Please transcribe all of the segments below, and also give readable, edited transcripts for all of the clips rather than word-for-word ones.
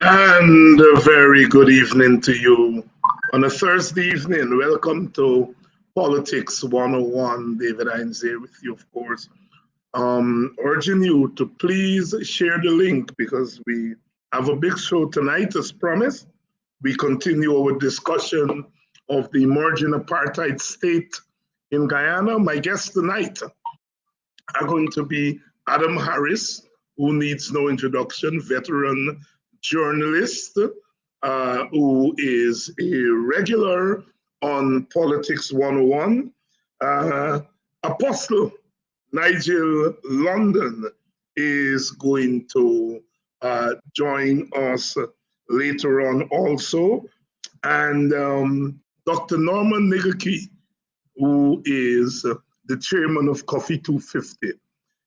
And a very good evening to you on a Thursday evening. Welcome to Politics 101. David Hinds here with you, of course. Urging you to please share the link because we have a big show tonight, as promised. We continue our discussion of the emerging apartheid state in Guyana. My guests tonight are going to be Adam Harris, who needs no introduction, veteran journalist who is a regular on Politics 101. Apostle Nigel London is going to join us later on also. And Dr. Norman Nigaki, who is the chairman of Coffee 250.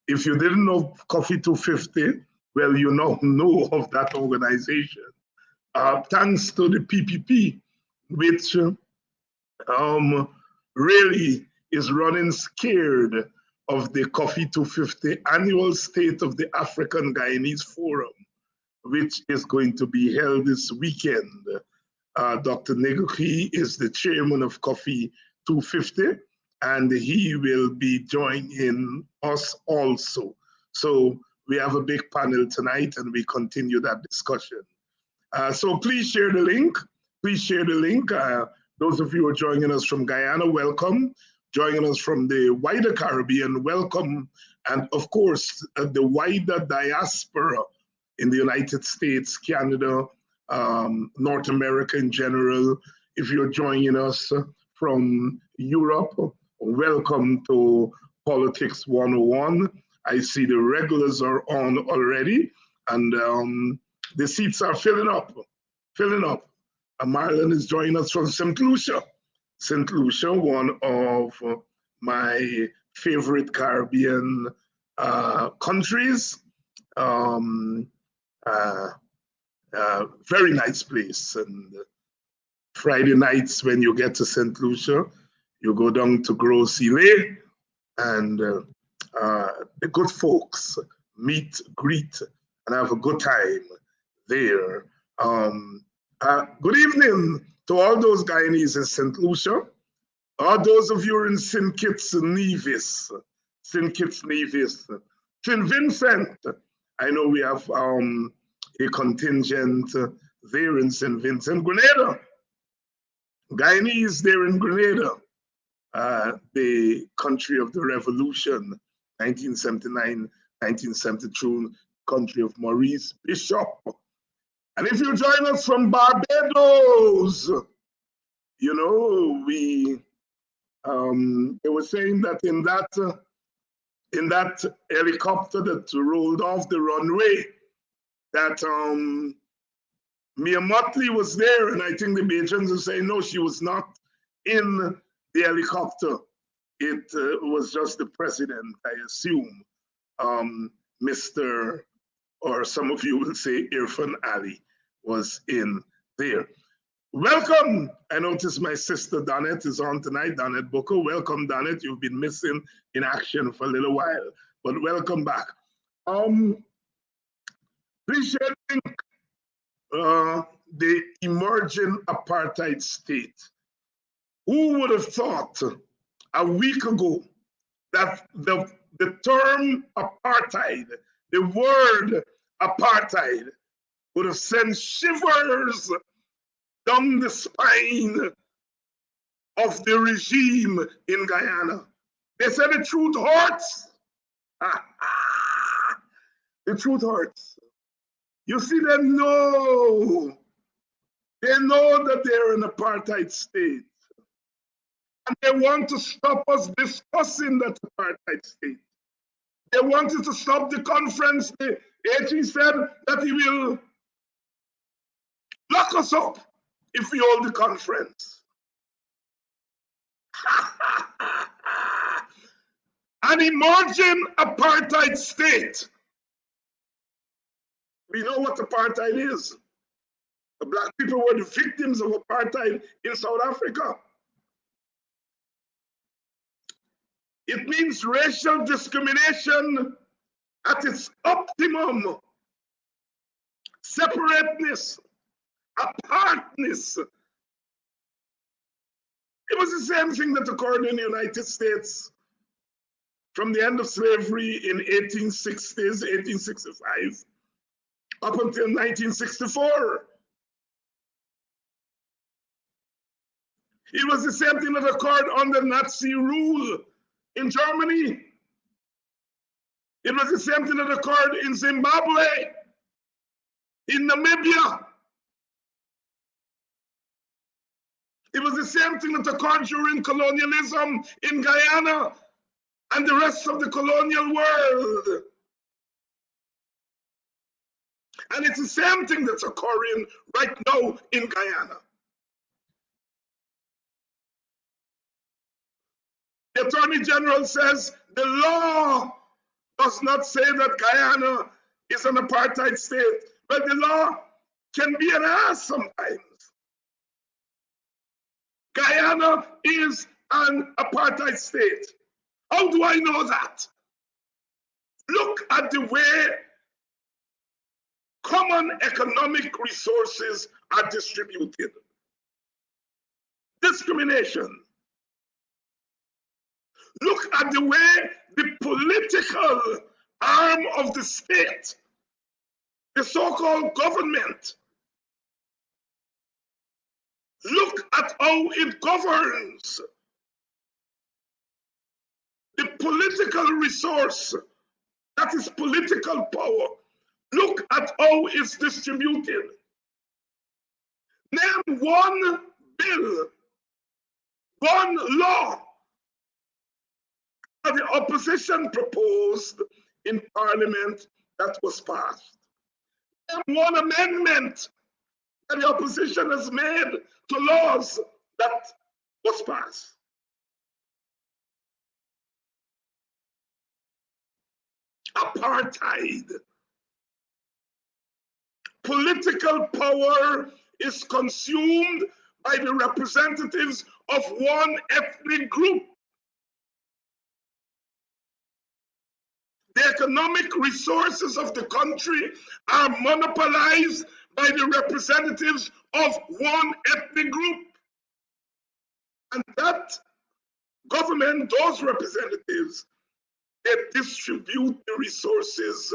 If you didn't know Coffee 250, well, you now know of that organization. Thanks to the PPP, which really is running scared of the Coffee 250 annual State of the African Guyanese Forum, which is going to be held this weekend. Dr. Neguki is the chairman of Coffee 250, and he will be joining us also. So we have a big panel tonight, and we continue that discussion. So please share the link. Please share the link. Those of you who are joining us from Guyana, welcome. Joining us from the wider Caribbean, welcome. And of course, the wider diaspora in the United States, Canada, North America in general. If you're joining us from Europe, welcome to Politics 101. I see the regulars are on already, and the seats are filling up. Marlon is joining us from St. Lucia. St. Lucia, one of my favorite Caribbean countries. Very nice place. And Friday nights when you get to St. Lucia, you go down to Gros Islet, and the good folks meet, greet, and have a good time there. Good evening to all those Guyanese in St. Lucia. All those of you in St. Kitts Nevis, St. Vincent. I know we have a contingent there in St. Vincent. Grenada, Guyanese there in Grenada, the country of the revolution, 1979, 1972, country of Maurice Bishop. And if you join us from Barbados, you know, they were saying that in that helicopter that rolled off the runway, that Mia Motley was there, and I think the Bajans are saying, no, she was not in the helicopter. It was just the president, I assume, Mr., or some of you will say Irfan Ali was in there. Welcome. I noticed my sister Donette is on tonight, Donette Booker. Welcome, Donette. You've been missing in action for a little while, but welcome back. Please share the link. The emerging apartheid state. Who would have thought a week ago that the term apartheid, the word apartheid, would have sent shivers down the spine of the regime in Guyana? They said the truth hurts. The truth hurts. You see, they know that they're an apartheid state. And they want to stop us discussing that apartheid state. They wanted to stop the conference. The AG said that he will lock us up if we hold the conference. An emerging apartheid state. We know what apartheid is. The Black people were the victims of apartheid in South Africa. It means racial discrimination at its optimum. separateness, apartness. It was the same thing that occurred in the United States from the end of slavery in 1860s, 1865, up until 1964. It was the same thing that occurred under Nazi rule in Germany. It was the same thing that occurred in Zimbabwe, in Namibia. It was the same thing that occurred during colonialism in Guyana and the rest of the colonial world. And it's the same thing that's occurring right now in Guyana. The Attorney General says the law does not say that Guyana is an apartheid state, but the law can be an ass sometimes. Guyana is an apartheid state. How do I know that? Look at the way common economic resources are distributed. Discrimination. Look at the way the political arm of the state, the so-called government, look at how it governs. The political resource, that is political power, look at how it's distributed. Name one bill, one law that the opposition proposed in Parliament that was passed. Name one amendment that the opposition has made to laws that was passed. Apartheid. Political power is consumed by the representatives of one ethnic group. The economic resources of the country are monopolized by the representatives of one ethnic group. And that government, those representatives, they distribute the resources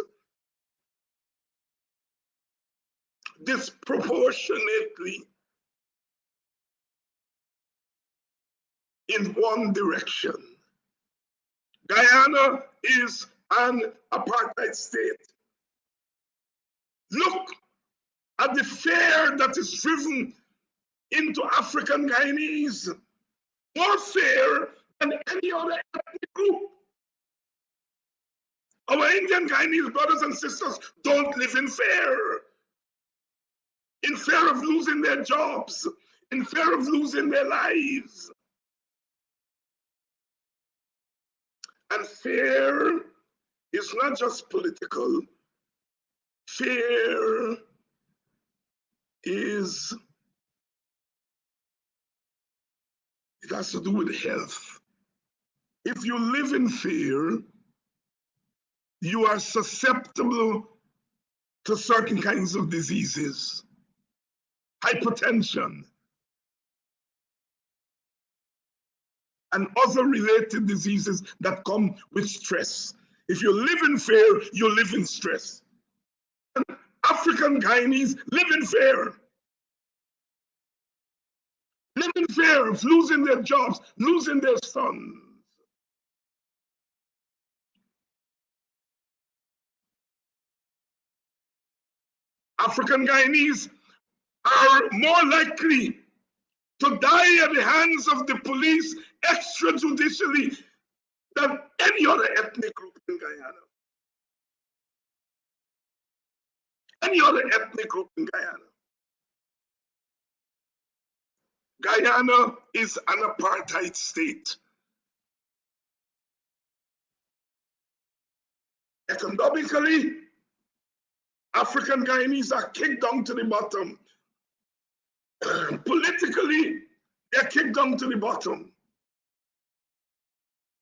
disproportionately in one direction. Guyana is an apartheid state. Look at the fear that is driven into African Guyanese, more fear than any other ethnic group. Our Indian Guyanese brothers and sisters don't live in fear of losing their jobs, in fear of losing their lives. And fear is not just political. Fear it has to do with health. If you live in fear, you are susceptible to certain kinds of diseases, hypertension, and other related diseases that come with stress. If you live in fear, you live in stress. And African Guyanese live in fear. Live in fear of losing their jobs, losing their sons. African Guyanese are more likely to die at the hands of the police extrajudicially than any other ethnic group in Guyana. Any other ethnic group in Guyana. Guyana is an apartheid state. Economically, African Guyanese are kicked down to the bottom. Politically, they're kicked down to the bottom.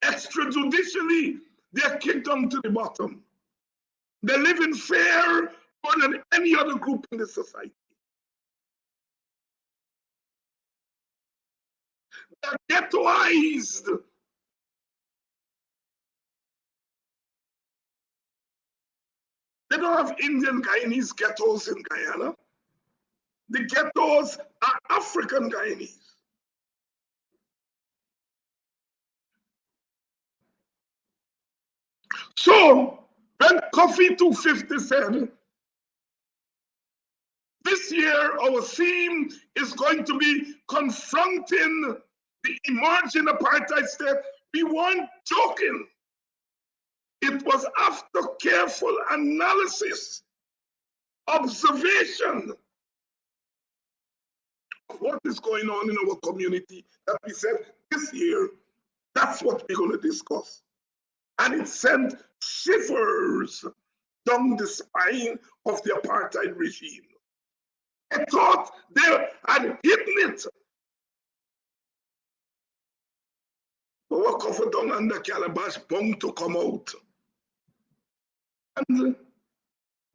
Extrajudicially, they're kicked down to the bottom. They live in fear more than any other group in the society. They're ghettoized. They don't have Indian Guyanese ghettos in Guyana. The ghettos are African Guyanese. So when Coffee 250 said, this year our theme is going to be confronting the emerging apartheid state, we weren't joking. It was after careful analysis, observation of what is going on in our community that we said this year, that's what we're going to discuss. And it sent shivers down the spine of the apartheid regime. I thought they had hidden it. But what covered down under calabash bound to come out. And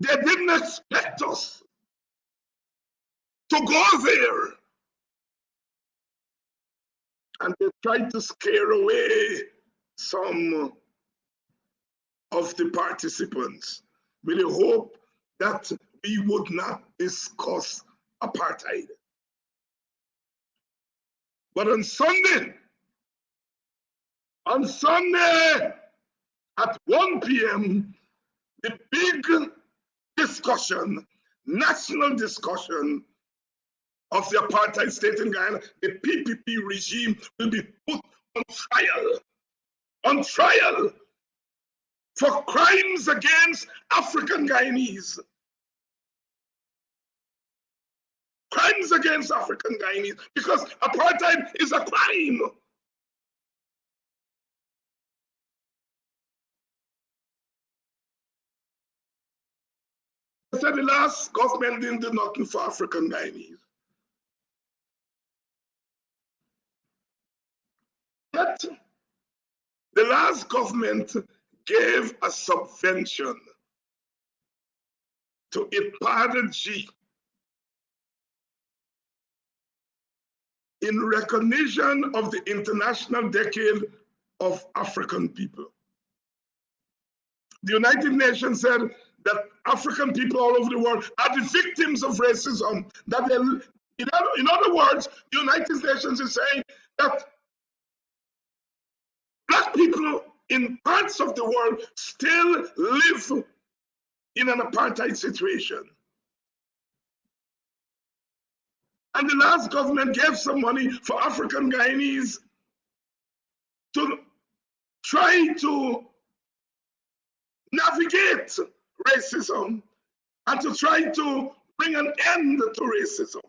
they didn't expect us to go there. And they tried to scare away some of the participants with the hope that we would not discuss apartheid. But on Sunday at 1 p.m., the big discussion, national discussion of the apartheid state in Guyana, the PPP regime will be put on trial for crimes against African Guyanese. Crimes against African Guyanese, because apartheid is a crime. I said the last government didn't do nothing for African Guyanese. But the last government gave a subvention to IPADG in recognition of the International Decade of African People. The United Nations said that African people all over the world are the victims of racism. That in other words, the United Nations is saying that Black people in parts of the world still live in an apartheid situation. And the last government gave some money for African Guyanese to try to navigate racism and to try to bring an end to racism.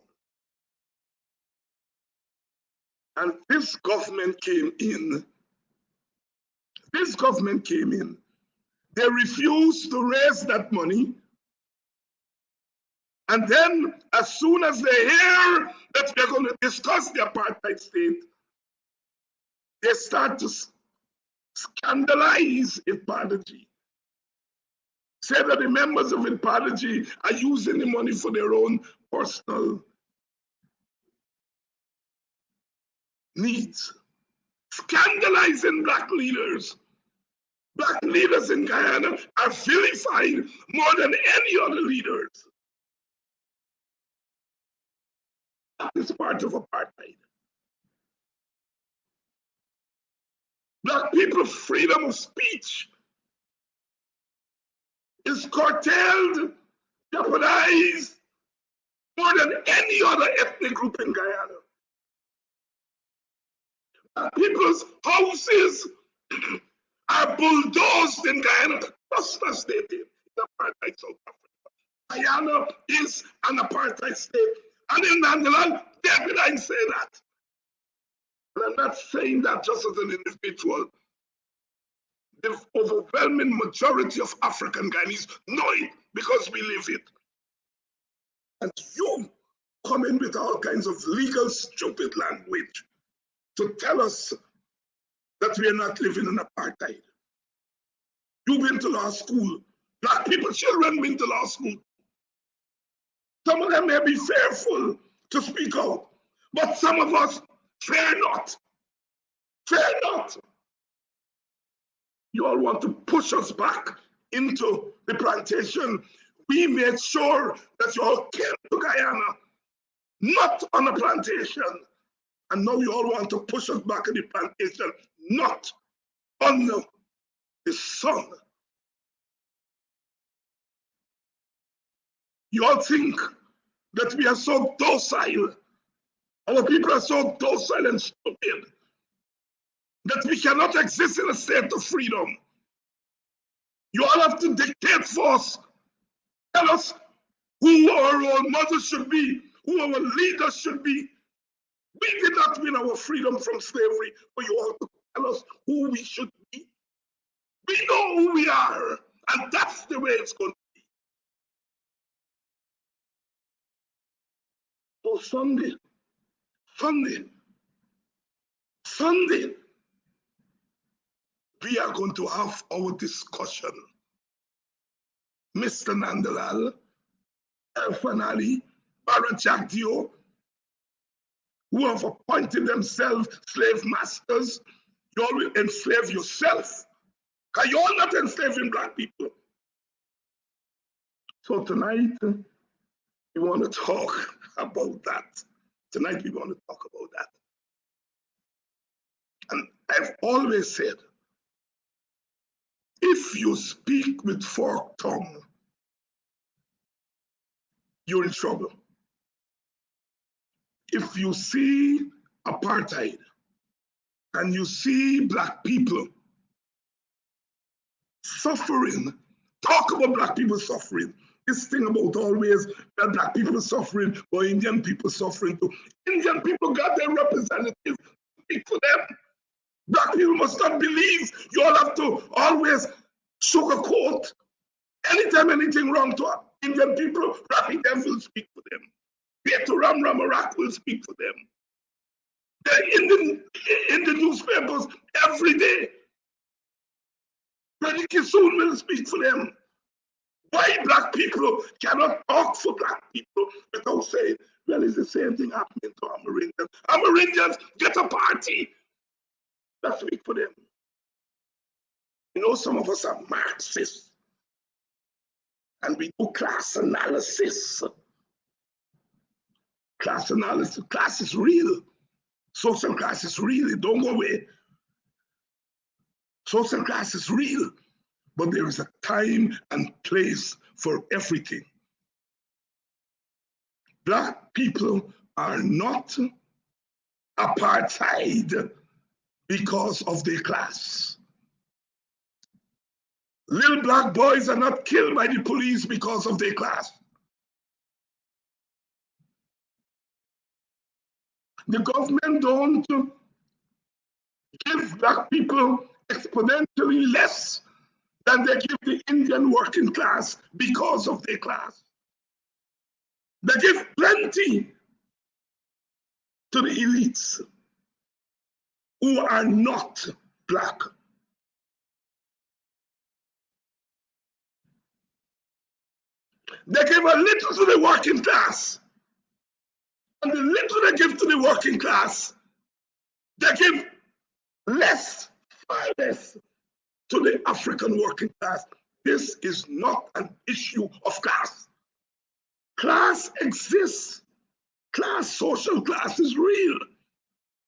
And this government came in. They refused to raise that money. And then, as soon as they hear that we're going to discuss the apartheid state, they start to scandalize IPADG. Say that the members of IPADG are using the money for their own personal needs. Scandalizing Black leaders. Black leaders in Guyana are vilified more than any other leaders. That is part of apartheid. Black people's freedom of speech is curtailed, jeopardized more than any other ethnic group in Guyana. Black people's houses are bulldozed in Guyana, just as they did in apartheid South Africa. Guyana is an apartheid state. And in Nandaland, David, I say that. And I'm not saying that just as an individual. The overwhelming majority of African Guyanese know it because we live it. And you come in with all kinds of legal, stupid language to tell us that we are not living in apartheid. You've been to law school. Black people, children been to law school. Some of them may be fearful to speak out, but some of us fear not. Fear not. You all want to push us back into the plantation. We made sure that you all came to Guyana, not on a plantation. And now you all want to push us back in the plantation, not under the sun. You all think that we are so docile. Our people are so docile and stupid that we cannot exist in a state of freedom. You all have to dictate for us. Tell us who our role models should be, who our leaders should be. We did not win our freedom from slavery, but you all to tell us who we should be. We know who we are, and that's the way it's going to be. So Sunday, we are going to have our discussion. Mr. Nandalal, Elfan Ali, Barajak Dio, who have appointed themselves slave masters, you all will enslave yourself. Because you're not enslaving Black people. So tonight, we want to talk about that. Tonight, we want to talk about that. And I've always said, if you speak with forked tongue, you're in trouble. If you see apartheid and you see Black people suffering, talk about Black people suffering. This thing about always that Black people suffering or Indian people suffering too. Indian people got their representatives, speak for them. Black people must not believe you all have to always sugarcoat. Anytime anything wrong to Indian people, Rafi Dev will speak for them. Peter Ram Ramarak will speak for them. They're in the newspapers every day. Brother Kisoon will speak for them. Why Black people cannot talk for Black people without saying, well, it's the same thing happening to Amerindians. Amerindians get a party. Let's speak for them. You know, some of us are Marxists and we do class analysis. Class analysis, class is real. Social class is real, it don't go away. Social class is real, but there is a time and place for everything. Black people are not apartheid because of their class. Little Black boys are not killed by the police because of their class. The government don't give Black people exponentially less than they give the Indian working class because of their class. They give plenty to the elites who are not Black. They give a little to the working class. And the little they give to the working class, they give less, far less to the African working class. This is not an issue of class. Class exists. Class, social class is real.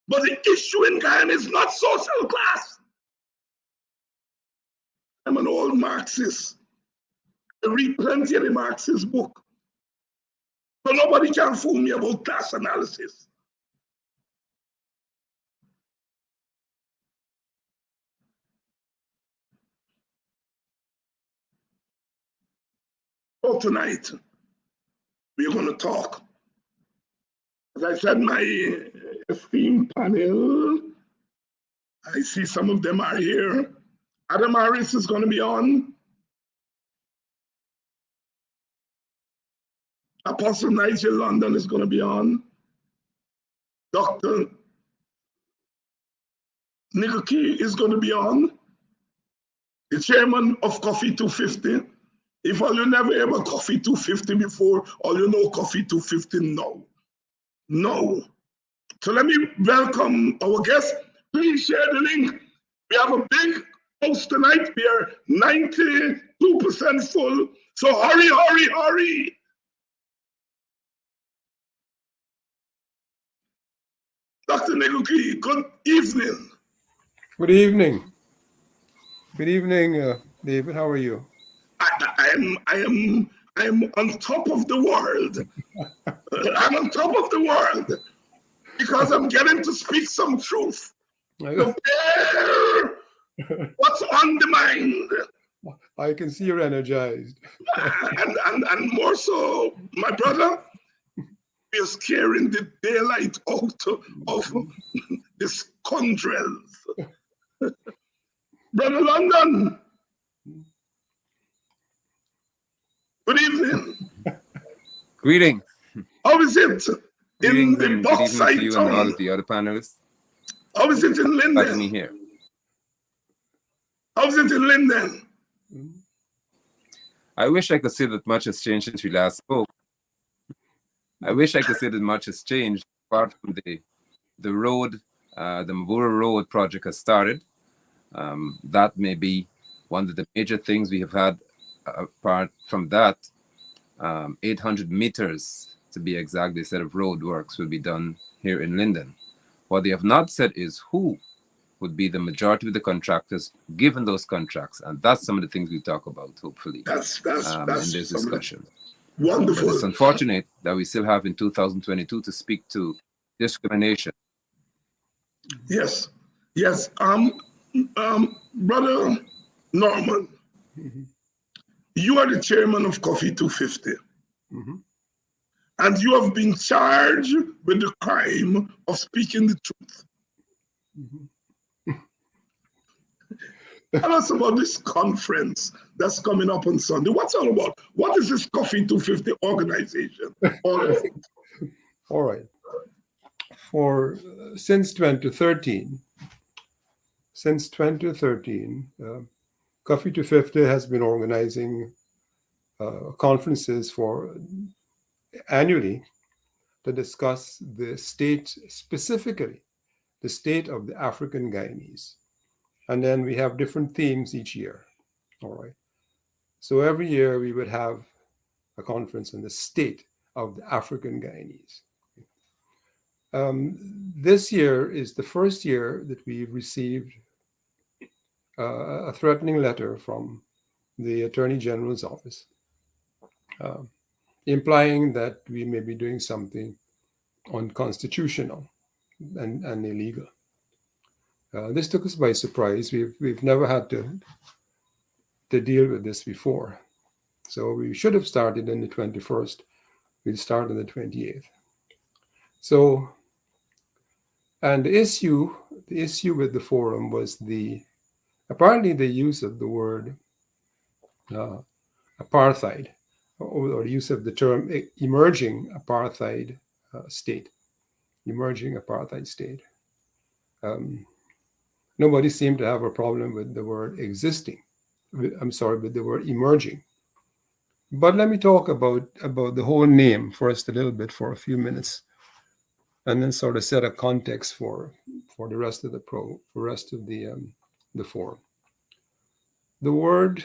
But the issue in Guyana is not social class. I'm an old Marxist. I read plenty of the Marxist book. So nobody can fool me about class analysis. So tonight, we're going to talk. As I said, my esteemed panel, I see some of them are here. Adam Harris is going to be on. Apostle Nigel London is going to be on. Dr. Nigaki is going to be on. The chairman of Coffee 250, If all you never ever Coffee 250 before, all you know Coffee 250 now. No. So let me welcome our guests. Please share the link. We have a big house tonight. We are 92% full. So hurry, hurry, hurry. Dr. Neguki, good evening. Good evening. Good evening, David. How are you? I am on top of the world. I'm on top of the world because I'm getting to speak some truth. What's on the mind? I can see you're energized. and more so, my brother, we are scaring the daylight out of the scoundrels. Brother London, good evening. Greetings. How is it in the And good evening to you bauxite and all town? of the other panelists. How is it in Inviting me Linden? here. How is it in Linden? I wish I could say that much has changed since we last spoke. I wish I could say that much has changed apart from the road, the Mabura Road project has started. That may be one of the major things we have had. Apart from that, 800 meters to be exact, they said, of road works will be done here in Linden. What they have not said is who would be the majority of the contractors given those contracts, and that's some of the things we talk about, hopefully, That's in this discussion. Wonderful. But it's unfortunate that we still have in 2022 to speak to discrimination. Yes, yes. Brother Norman, you are the chairman of Coffee 250. And you have been charged with the crime of speaking the truth. Tell us about this conference that's coming up on Sunday. What's all about? What is this Coffee 250 organization? All right. Since 2013, Coffee 250 has been organizing conferences annually to discuss specifically the state of the African Guyanese. And then we have different themes each year. All right. So every year we would have a conference on the state of the African Guyanese. This year is the first year that we've received a threatening letter from the Attorney General's office, implying that we may be doing something unconstitutional and illegal. This took us by surprise. We've never had to deal with this before. So we should have started on the 21st. We'll start on the 28th. So, and the issue with the forum was apparently the use of the word apartheid, or use of the term emerging apartheid state. Nobody seemed to have a problem with the word existing. With the word emerging. But let me talk about the whole name first a little bit for a few minutes, and then sort of set a context for the rest of the forum. The word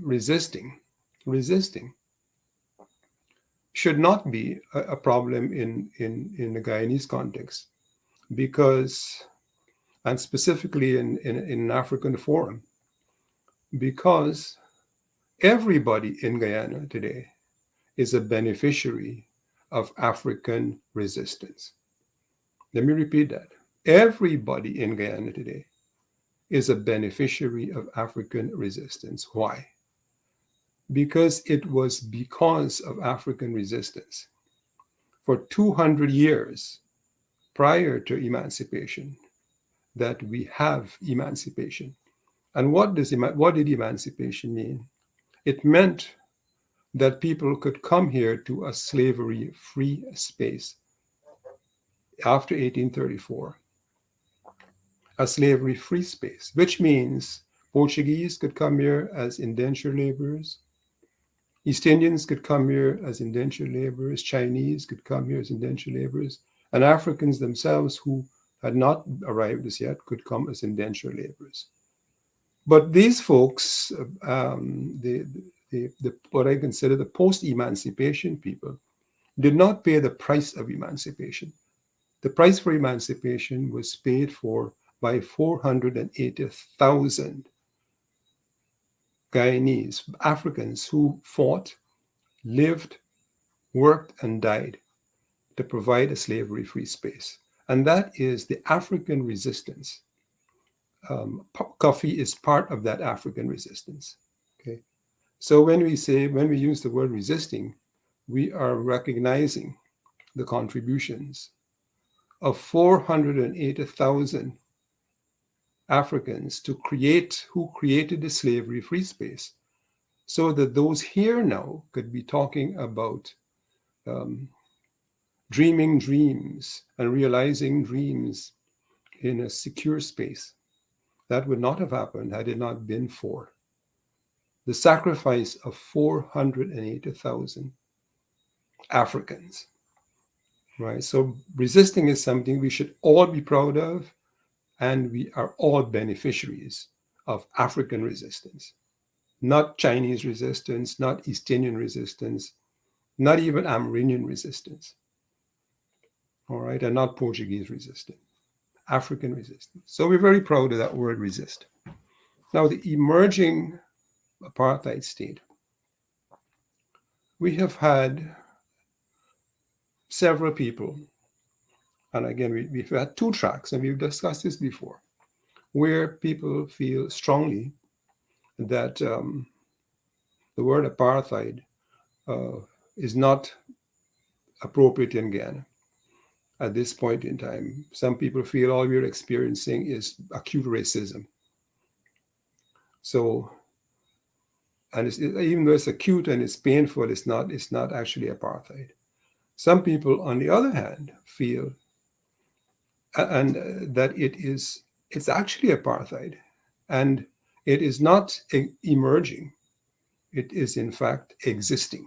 resisting should not be a problem in the Guyanese context, because, and specifically in an African forum, because everybody in Guyana today is a beneficiary of African resistance. Let me repeat that. Everybody in Guyana today is a beneficiary of African resistance. Why? Because it was because of African resistance for 200 years prior to emancipation that we have emancipation. And what did emancipation mean? It meant that people could come here to a slavery-free space after 1834. A slavery-free space, which means Portuguese could come here as indentured laborers. East Indians could come here as indentured laborers. Chinese could come here as indentured laborers. And Africans themselves who had not arrived as yet could come as indentured laborers. But these folks, what I consider the post-emancipation people, did not pay the price of emancipation. The price for emancipation was paid for by 480,000 Guyanese, Africans who fought, lived, worked, and died to provide a slavery-free space. And that is the African resistance. Coffee is part of that African resistance. Okay, so when we use the word resisting, we are recognizing the contributions of 480,000 Africans who created the slavery-free space, so that those here now could be talking about dreaming dreams and realizing dreams in a secure space. That would not have happened had it not been for the sacrifice of 480,000 Africans. Right? So resisting is something we should all be proud of, and we are all beneficiaries of African resistance. Not Chinese resistance, not East Indian resistance, not even Amerindian resistance. All right, and not Portuguese resistance. African resistance. So we're very proud of that word resist. Now, the emerging apartheid state. We have had several people, and again, we've had two tracks, and we've discussed this before, where people feel strongly that the word apartheid is not appropriate in Ghana at this point in time. Some people feel all we're experiencing is acute racism. So, and even though it's acute and it's painful, it's not actually apartheid. Some people, on the other hand, feel and that it's actually apartheid, and it is not emerging. It is in fact existing.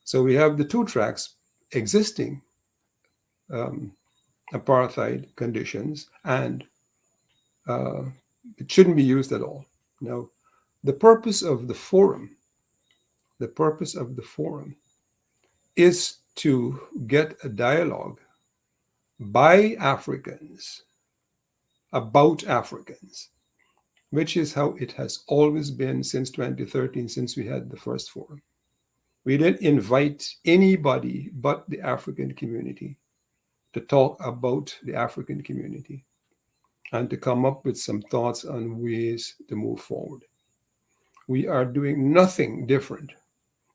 So we have the two tracks: existing apartheid conditions, and it shouldn't be used at all. Now, the purpose of the forum is to get a dialogue by Africans about Africans, which is how it has always been since 2013, since we had the first forum. We didn't invite anybody but the African community to talk about the African community and to come up with some thoughts on ways to move forward. We are doing nothing different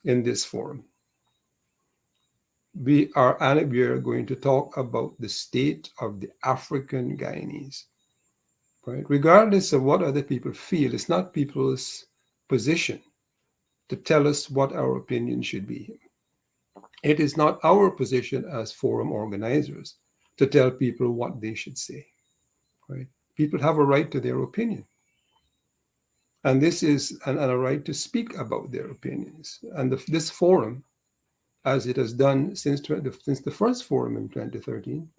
in this forum. We are going to talk about the state of the African Guyanese. Right? Regardless of what other people feel, it's not people's position to tell us what our opinion should be. It is not our position as forum organizers to tell people what they should say. Right? People have a right to their opinion. And this is a right to speak about their opinions. And this forum, as it has done since the first forum in 2013,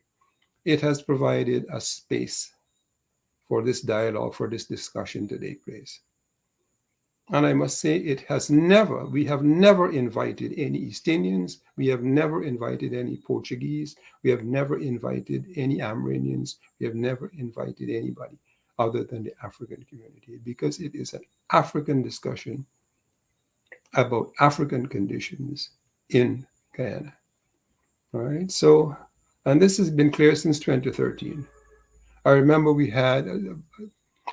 it has provided a space for this dialogue, for this discussion to take place. And I must say, we have never invited any East Indians, we have never invited any Portuguese, we have never invited any Amerindians, we have never invited anybody other than the African community, because it is an African discussion about African conditions in Guyana. All right, so, and this has been clear since 2013. I remember we had,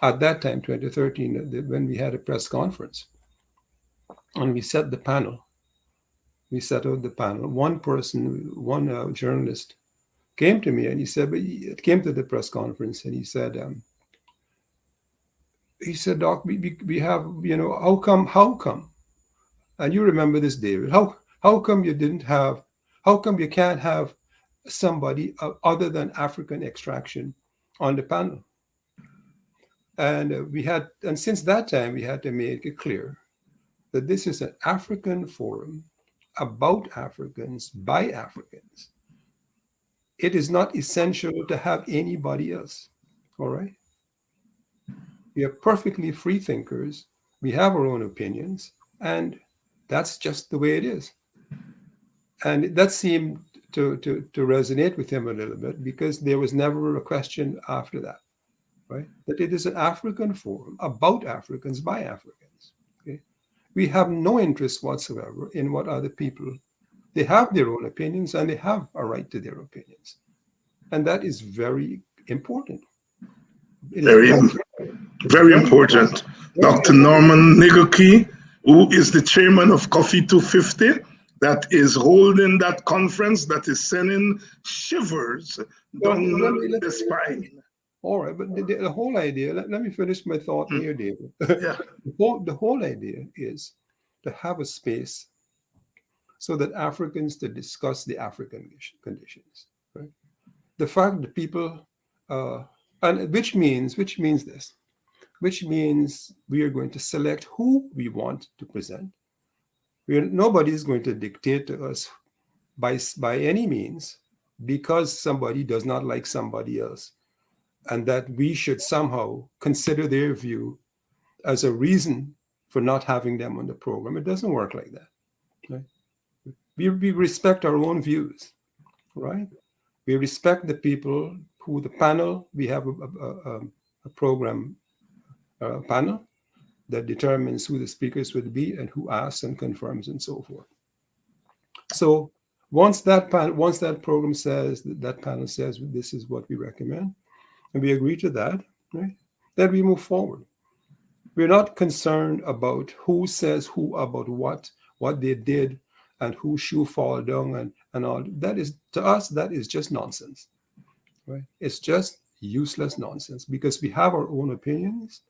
at that time, 2013, when we had a press conference, and we set the panel. We set out the panel. One journalist came to me and he said, came to the press conference and he said, Doc, we have, how come? And you remember this, David, how come you can't have somebody other than African extraction on the panel? And since that time, we had to make it clear that this is an African forum about Africans by Africans. It is not essential to have anybody else. All right. We are perfectly free thinkers. We have our own opinions, and that's just the way it is. And that seemed to resonate with him a little bit because there was never a question after that, right? That it is an African forum about Africans by Africans. Okay? We have no interest whatsoever in what other people, they have their own opinions and they have a right to their opinions. And that is very important. It is Very, very very, important. very Dr. important. Norman Nigoki, who is the chairman of Coffee 250, that is holding that conference, that is sending shivers Well, down let the spine. all right, but the whole idea, let me finish my thought here, David. Yeah. The whole idea is to have a space so that Africans to discuss the African conditions, right? The fact that people, and which means this, which means we are going to select who we want to present. Nobody is going to dictate to us by any means because somebody does not like somebody else, and that we should somehow consider their view as a reason for not having them on the program. It doesn't work like that. Right? We respect our own views, right? We respect the people who the panel, we have a program panel that determines who the speakers would be and who asks and confirms and so forth. So once that program says, that panel says this is what we recommend, and we agree to that, right? Then we move forward. We're not concerned about who says who about what they did, and who shoe fall down and all. That is, to us, that is just nonsense, right? It's just useless nonsense because we have our own opinions,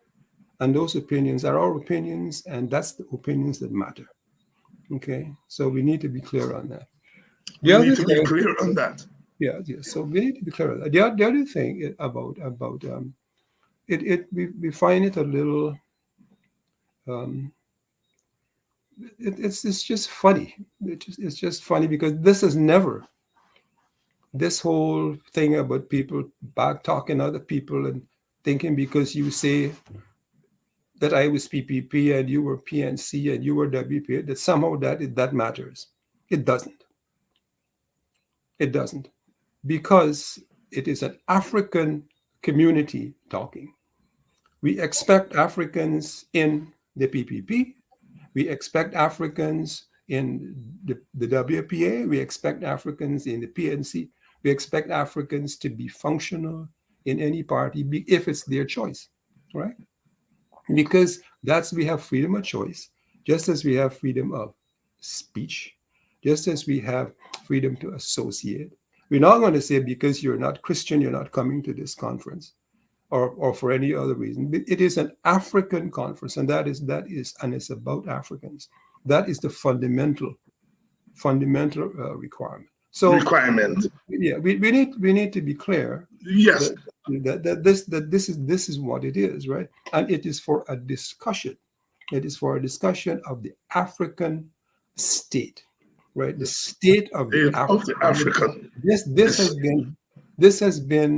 and those opinions are our opinions, and that's the opinions that matter. Okay, so we need to be clear on that. We need to be clear on that. Yeah. So we need to be clear on that. The other thing about we find it a little it's just funny. It's just funny because this whole thing about people back talking other people and thinking because you say that I was PPP and you were PNC and you were WP, that somehow that matters. It doesn't. It doesn't. Because it is an African community talking. We expect Africans in the PPP. We expect Africans in the WPA. We expect Africans in the PNC. We expect Africans to be functional in any party if it's their choice, right? Because we have freedom of choice, just as we have freedom of speech, just as we have freedom to associate. We're not going to say because you're not Christian, you're not coming to this conference, or for any other reason. It is an African conference, and that is, and it's about Africans. That is the fundamental requirement. So requirement. Yeah, we need to be clear. Yes. That this is what it is, right? And it is for a discussion. It is for a discussion of the African state, right? The state of the African. This has been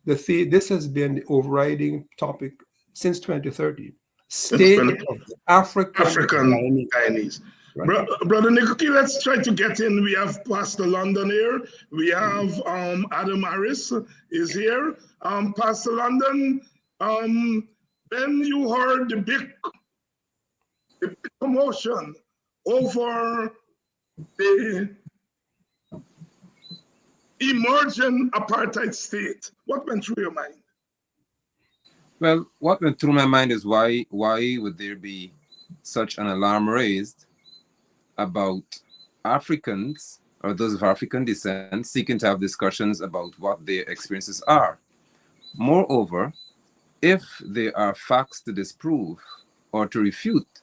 the overriding topic since 2013. State of the African Guyanese. Right. Brother Nikoki, let's try to get in. We have Pastor London here. We have Adam Harris is here. Pastor London, then you heard the big commotion over the emerging apartheid state. What went through your mind? Well, what went through my mind is why would there be such an alarm raised about Africans or those of African descent seeking to have discussions about what their experiences are. Moreover, if there are facts to disprove or to refute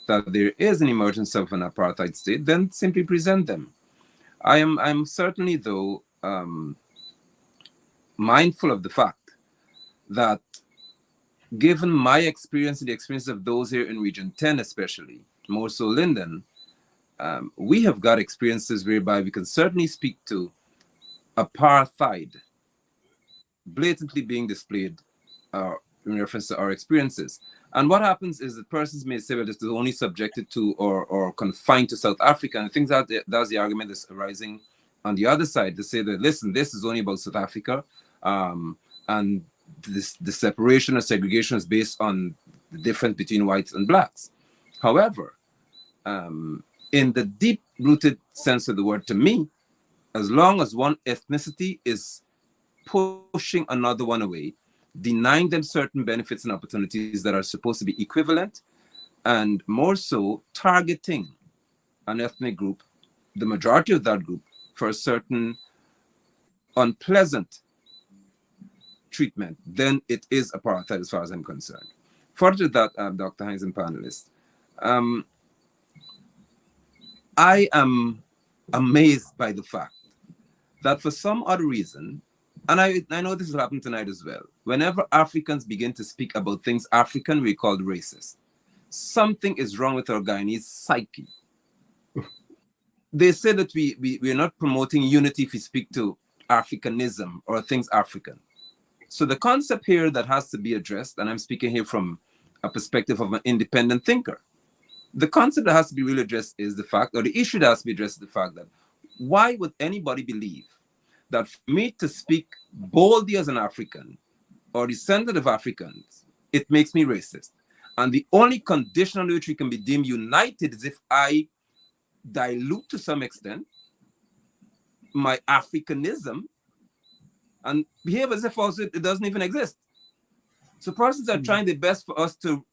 that there is an emergence of an apartheid state, then simply present them. I'm certainly, though, mindful of the fact that given my experience and the experience of those here in Region 10 especially, more so Linden, we have got experiences whereby we can certainly speak to apartheid blatantly being displayed in reference to our experiences. And what happens is that persons may say, well, this is only subjected to or confined to South Africa. And I think that's the argument that's arising on the other side to say that, listen, this is only about South Africa. And the separation or segregation is based on the difference between whites and blacks. However, in the deep-rooted sense of the word, to me, as long as one ethnicity is pushing another one away, denying them certain benefits and opportunities that are supposed to be equivalent, and more so targeting an ethnic group, the majority of that group, for a certain unpleasant treatment, then it is apartheid as far as I'm concerned. Further to that, Dr. Hinds and panelists, I am amazed by the fact that for some odd reason, and I know this will happen tonight as well, whenever Africans begin to speak about things African, we're called racist. Something is wrong with our Guyanese psyche. They say that we're not promoting unity if we speak to Africanism or things African. So the concept here that has to be addressed, and I'm speaking here from a perspective of an independent thinker, the concept that has to be really addressed is the fact, or the issue that has to be addressed is the fact that why would anybody believe that for me to speak boldly as an African or descendant of Africans, it makes me racist? And the only condition under which we can be deemed united is if I dilute to some extent my Africanism and behave as if also it doesn't even exist. So persons are trying their best for us to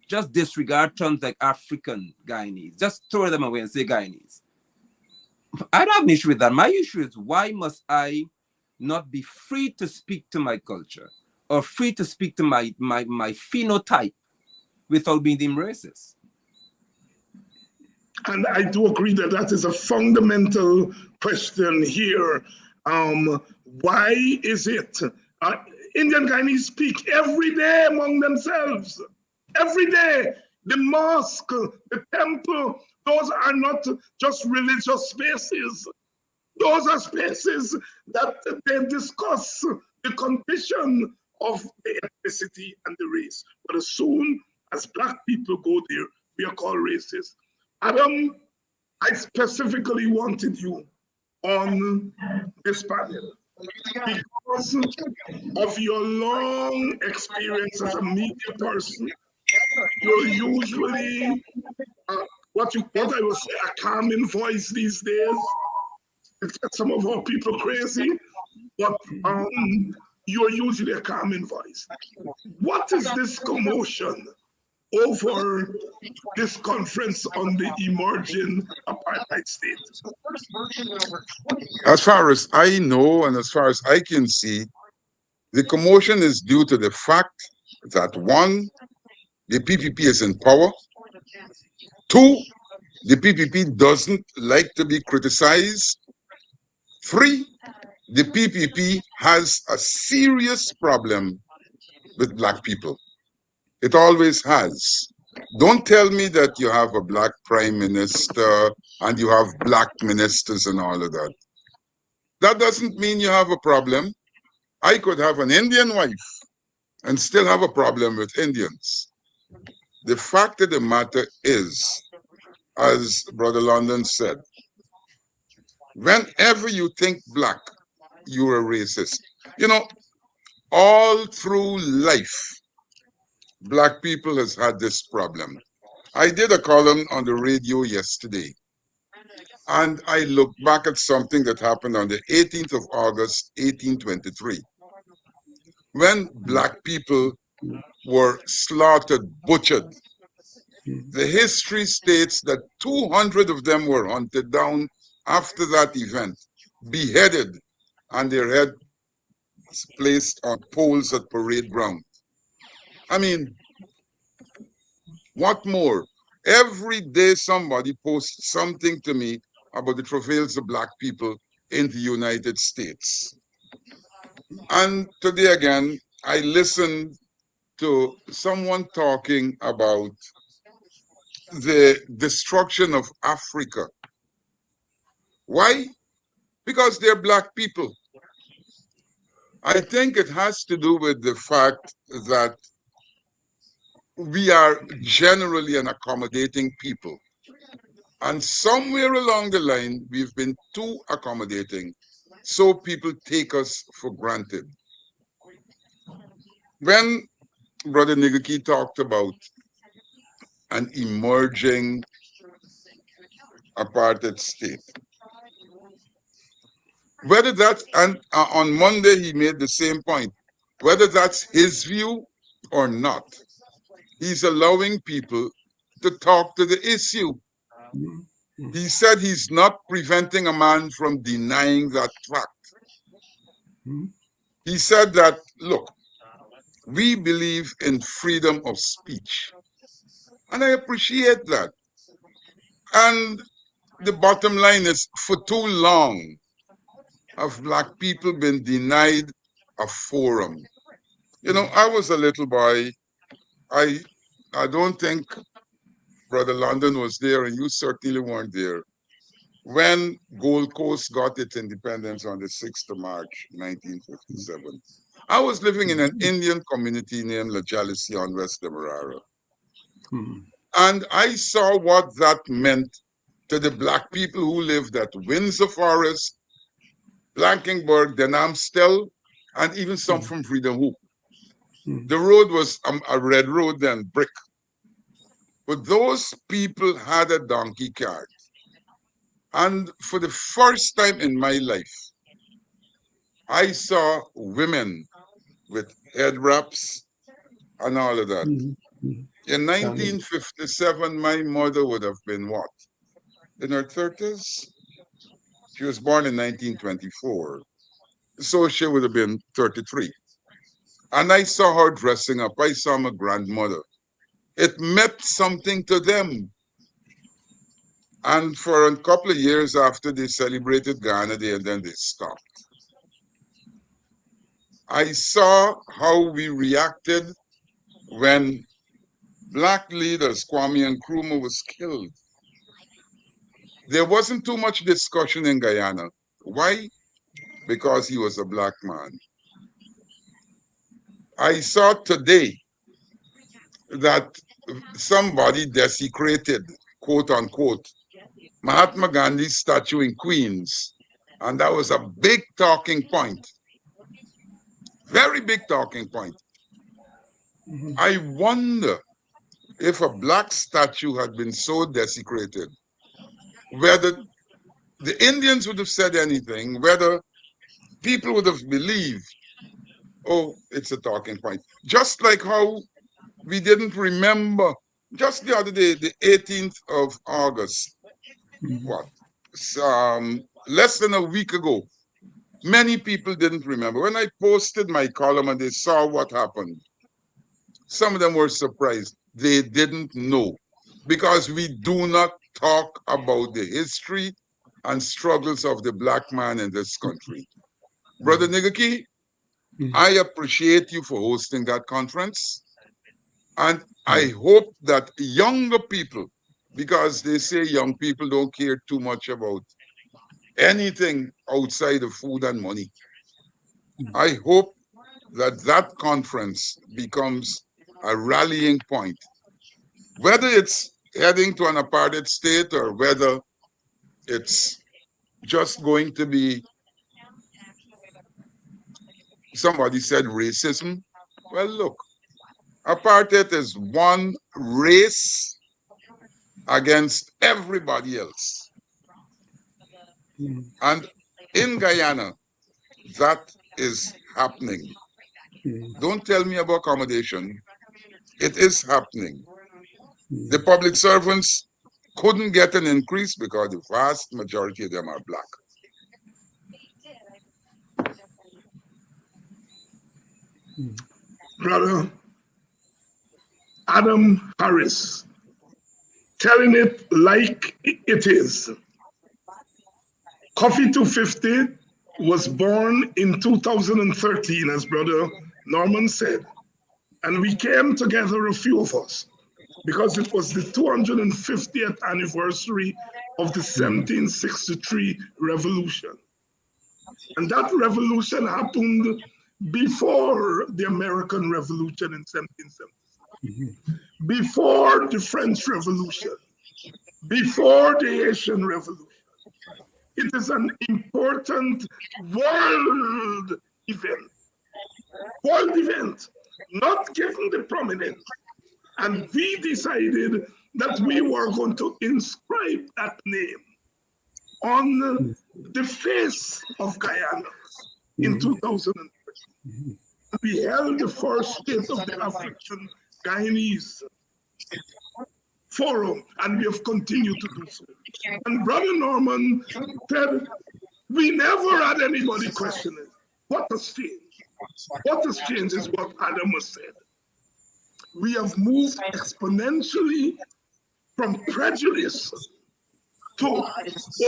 just disregard terms like African Guyanese, just throw them away and say Guyanese. I don't have an issue with that. My issue is, why must I not be free to speak to my culture or free to speak to my phenotype without being deemed racist? And I do agree that that is a fundamental question here. Why is it Indian Guyanese speak every day among themselves? Every day. The mosque, the temple, those are not just religious spaces. Those are spaces that they discuss the condition of the ethnicity and the race. But as soon as Black people go there, we are called racist. Adam, I specifically wanted you on this panel because of your long experience as a media person. You're usually what I would say a calming voice these days. It gets some of our people crazy, but you're usually a calming voice. What is this commotion over this conference on the emerging apartheid state? As far as I know, and as far as I can see, the commotion is due to the fact that, one, the PPP is in power. Two, the PPP doesn't like to be criticized. Three, the PPP has a serious problem with Black people. It always has. Don't tell me that you have a Black prime minister and you have Black ministers and all of that. That doesn't mean you have a problem. I could have an Indian wife and still have a problem with Indians. The fact of the matter is, as Brother London said, whenever you think Black, you're a racist. You know, all through life, Black people has had this problem. I did a column on the radio yesterday, and I looked back at something that happened on the 18th of August, 1823, when Black people were slaughtered, butchered. The history states that 200 of them were hunted down after that event, beheaded, and their heads placed on poles at parade ground. I mean, what more? Every day somebody posts something to me about the travails of Black people in the United States. And today again, I listened to someone talking about the destruction of Africa. Why? Because they're black people. I think it has to do with the fact that we are generally an accommodating people. And somewhere along the line, we've been too accommodating, so people take us for granted. When Brother Nigaki talked about an emerging apartheid state, whether that's, and on Monday he made the same point, whether that's his view or not, he's allowing people to talk to the issue. He said he's not preventing a man from denying that fact. He said that, look, we believe in freedom of speech. And I appreciate that. And the bottom line is, for too long, have black people been denied a forum. You know, I was a little boy. I don't think Brother London was there, and you certainly weren't there, when Gold Coast got its independence on the 6th of March, 1957. I was living in an Indian community named La Jalousie on West Demerara. And I saw what that meant to the black people who lived at Windsor Forest, Blankenburg, Denamstel, and even some from Freedom Hoop. The road was a red road then, brick. But those people had a donkey cart. And for the first time in my life, I saw women with head wraps and all of that. In 1957, my mother would have been what? In her 30s? She was born in 1924. So she would have been 33. And I saw her dressing up. I saw my grandmother. It meant something to them. And for a couple of years after they celebrated Ghana Day, and then they stopped. I saw how we reacted when black leaders, Kwame Nkrumah, was killed. There wasn't too much discussion in Guyana. Why? Because he was a black man. I saw today that somebody desecrated, quote unquote, Mahatma Gandhi's statue in Queens. And that was a big talking point. Very big talking point. I wonder if a black statue had been so desecrated, whether the Indians would have said anything, whether people would have believed, oh, it's a talking point. Just like how we didn't remember just the other day, the 18th of August, what? Less than a week ago, many people didn't remember. When I posted my column and they saw what happened, some of them were surprised. They didn't know, because we do not talk about the history and struggles of the black man in this country. Brother Nigaki, I appreciate you for hosting that conference. And I hope that younger people, because they say young people don't care too much about anything outside of food and money. I hope that that conference becomes a rallying point, whether it's heading to an apartheid state or whether it's just going to be, somebody said racism. Well, look, apartheid is one race against everybody else. And in Guyana, that is happening. Don't tell me about accommodation. It is happening. The public servants couldn't get an increase because the vast majority of them are black. Brother Adam Harris, telling it like it is. Coffee 250 was born in 2013, as Brother Norman said. And we came together, a few of us, because it was the 250th anniversary of the 1763 revolution. And that revolution happened before the American Revolution in 1776, before the French Revolution, before the Haitian Revolution. It is an important world event, not given the prominence. And we decided that we were going to inscribe that name on the face of Guyana in 2013. We held the first State of the African Guyanese Forum, and we have continued to do so. And Brother Norman said, we never had anybody question it. What has changed? What has changed is what Adam has said. We have moved exponentially from prejudice to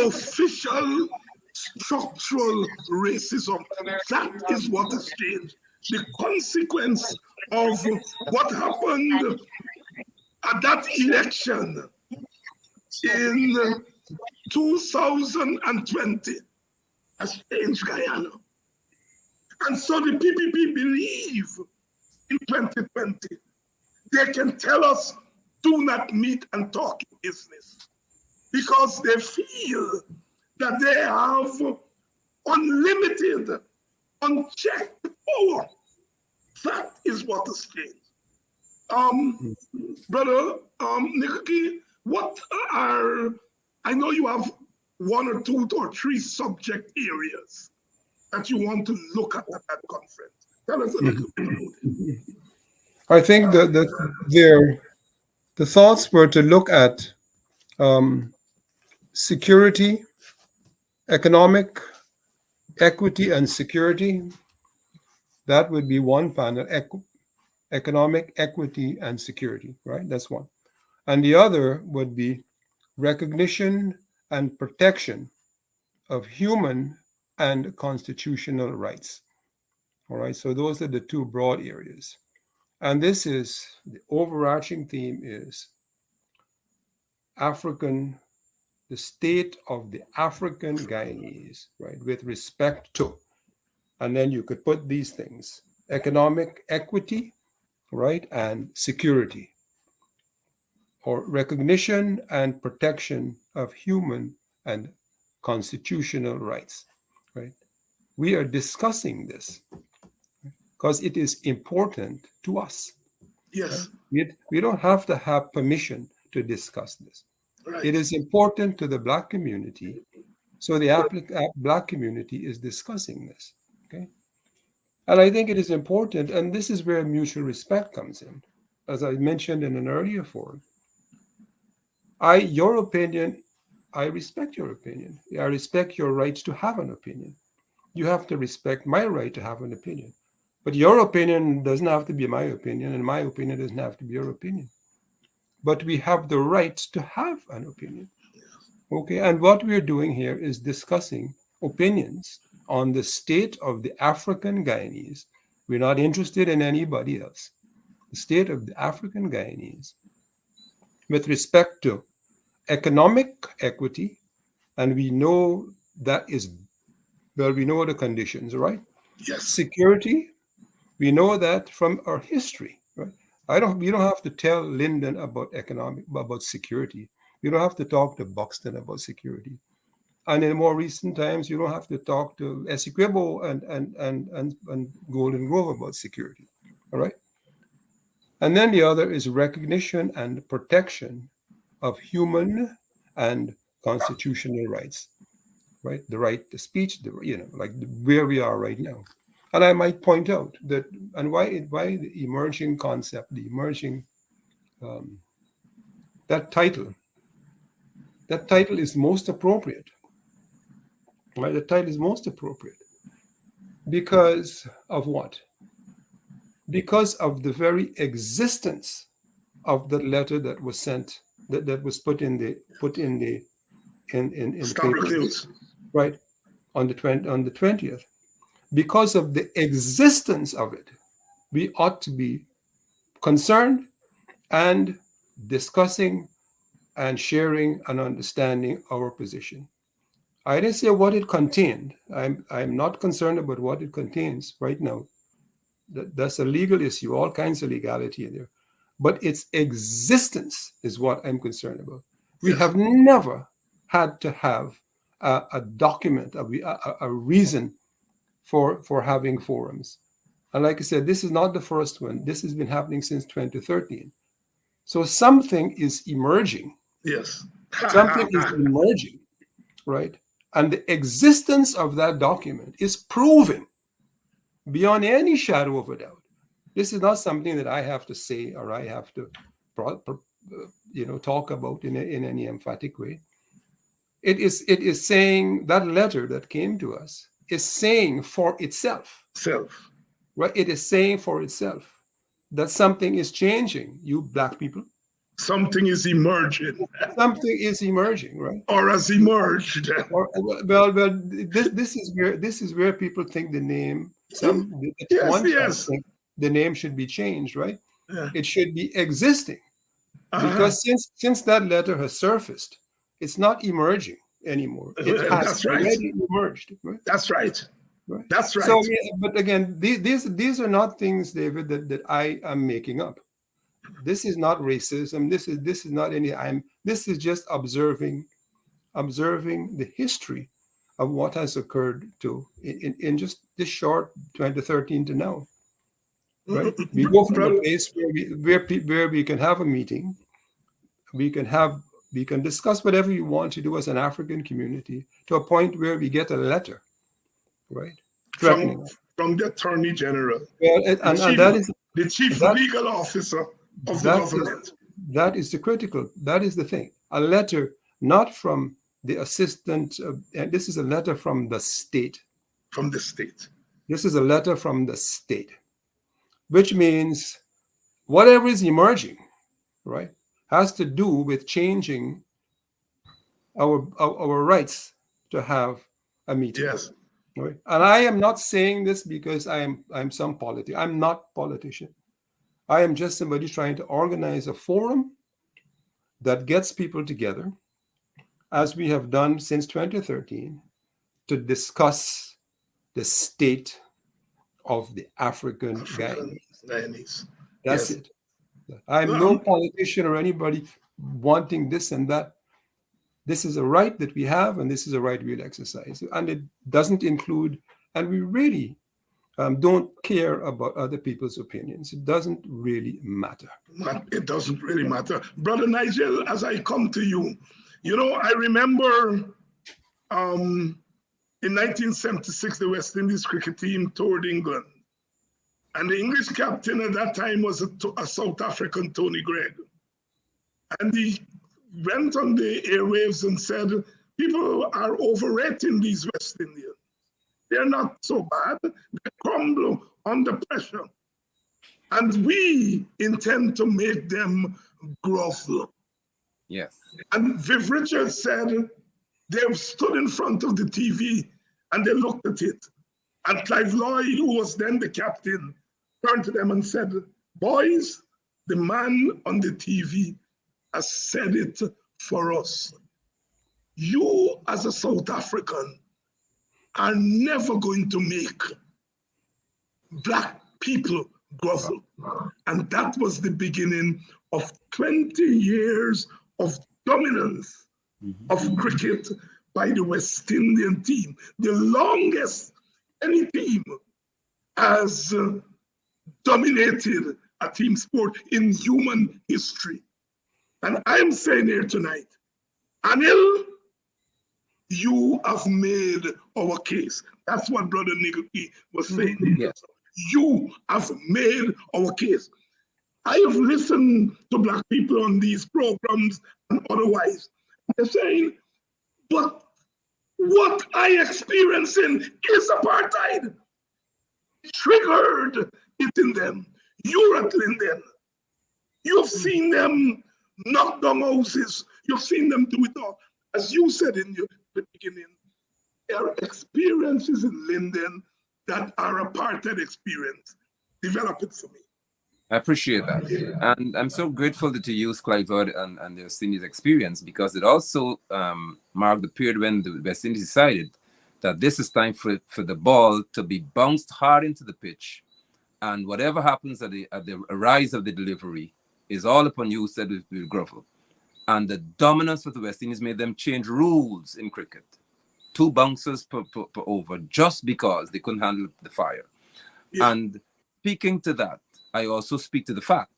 official structural racism. That is what has changed. The consequence of what happened at that election in 2020 has changed Guyana. And so the PPP believe in 2020 they can tell us, do not meet and talk business, because they feel that they have unlimited, unchecked power. That is what is changed. Brother Nikki, what are, I know you have 1 or 2 or 3 subject areas that you want to look at that conference. Tell us a little bit about it. I think the thoughts were to look at security, economic equity and security. That would be one panel, economic equity and security, right? That's one. And the other would be recognition and protection of human and constitutional rights. All right, so those are the 2 broad areas. And this is, the overarching theme is the state of the African Guyanese, right, with respect to, and then you could put these things, economic equity, right, and security, or recognition and protection of human and constitutional rights, right? We are discussing this because it is important to us. Yes. Right? We don't have to have permission to discuss this. Right. It is important to the Black community, so the Black community is discussing this. Okay, and I think it is important, and this is where mutual respect comes in, as I mentioned in an earlier forum. Your opinion, I respect your opinion. I respect your right to have an opinion. You have to respect my right to have an opinion. But your opinion doesn't have to be my opinion, and my opinion doesn't have to be your opinion. But we have the right to have an opinion. Okay, and what we're doing here is discussing opinions on the state of the African Guyanese. We're not interested in anybody else. The state of the African Guyanese with respect to economic equity, and we know that is, well, we know the conditions, right? Yes. Security, we know that from our history, right? We don't have to tell Lyndon about security. You don't have to talk to Buxton about security. And in more recent times, you don't have to talk to Essequibo and Golden Grove about security. All right. And then the other is recognition and protection of human and constitutional rights, right? The right to speech, where we are right now. And I might point out that, and why the emerging concept, the emerging, that title is most appropriate. Right? The title is most appropriate because of what? Because of the very existence of the letter that was sent, that was put in the paper, right, on the 20th. Because of the existence of it, we ought to be concerned and discussing and sharing and understanding our position. I didn't say what it contained. I'm not concerned about what it contains right now. That's a legal issue, all kinds of legality in there. But its existence is what I'm concerned about. We Yes. have never had to have a document, a reason for having forums. And like I said, this is not the first one. This has been happening since 2013. So something is emerging. Yes. Something is emerging, right? And the existence of that document is proving beyond any shadow of a doubt. This is not something that I have to say or I have to, talk about in any emphatic way. It is saying that letter that came to us is saying for itself, Self. right? It is saying for itself that something is changing, you Black people. Something is emerging Something is emerging, right? or has emerged. Or, well, this is where people think the name. Yes, One side yes. think the name should be changed, right? Yeah. It should be existing Uh-huh. because since that letter has surfaced, it's not emerging anymore. It has That's right. already emerged, right? That's right. Right. That's right. So, yeah, but again, these are not things, David, that I am making up. This is not racism. This is not any. This is just observing the history of what has occurred in just this short 2013 to now. Right? We go from a place where we can have a meeting, we can discuss whatever you want to do as an African community to a point where we get a letter, right? Threatening us. From the Attorney General, Well, and that is the chief that- legal officer of the that government. That is that is the thing. A letter not from the assistant, and this is a letter from the state. From the state. This is a letter from the state, which means whatever is emerging, right, has to do with changing our rights to have a meeting. Yes. Right? And I am not saying this because I'm some politician. I'm not a politician. I am just somebody trying to organize a forum that gets people together, as we have done since 2013, to discuss the state of the African Guyanese. That's it. I'm no politician or anybody wanting this and that. This is a right that we have, and this is a right we'll exercise. And it doesn't include, and we really don't care about other people's opinions. It doesn't really matter. It doesn't really matter. Brother Nigel, as I come to you, I remember in 1976, the West Indies cricket team toured England. And the English captain at that time was a South African, Tony Gregg. And he went on the airwaves and said, people are overrating these West Indians. They're not so bad. They crumble under pressure. And we intend to make them grovel. Yes. And Viv Richards said, they've stood in front of the TV and they looked at it. And Clive Lloyd, who was then the captain, turned to them and said, boys, the man on the TV has said it for us. You, as a South African, are never going to make Black people grovel. And that was the beginning of 20 years of dominance of cricket by the West Indian team, the longest any team has dominated a team sport in human history. And I'm saying here tonight, Anil, you have made our case. That's what Brother Nigel was saying. Yes. You have made our case. I have listened to Black people on these programs and otherwise. They're saying, but what I experiencing is apartheid. Triggered it in them. You're at Linden. You've seen them knock down houses. You've seen them do it all. As you said in the beginning, there are experiences in Linden that are apartheid experience. Develop it for me. I appreciate that. And I'm so grateful that you used Clivard and the West Indies experience, because it also marked the period when the West Indies decided that this is time for the ball to be bounced hard into the pitch. And whatever happens at the rise of the delivery is all upon you, said with grovel. And the dominance of the West Indies made them change rules in cricket. 2 bouncers per over, just because they couldn't handle the fire. Yeah. And speaking to that, I also speak to the fact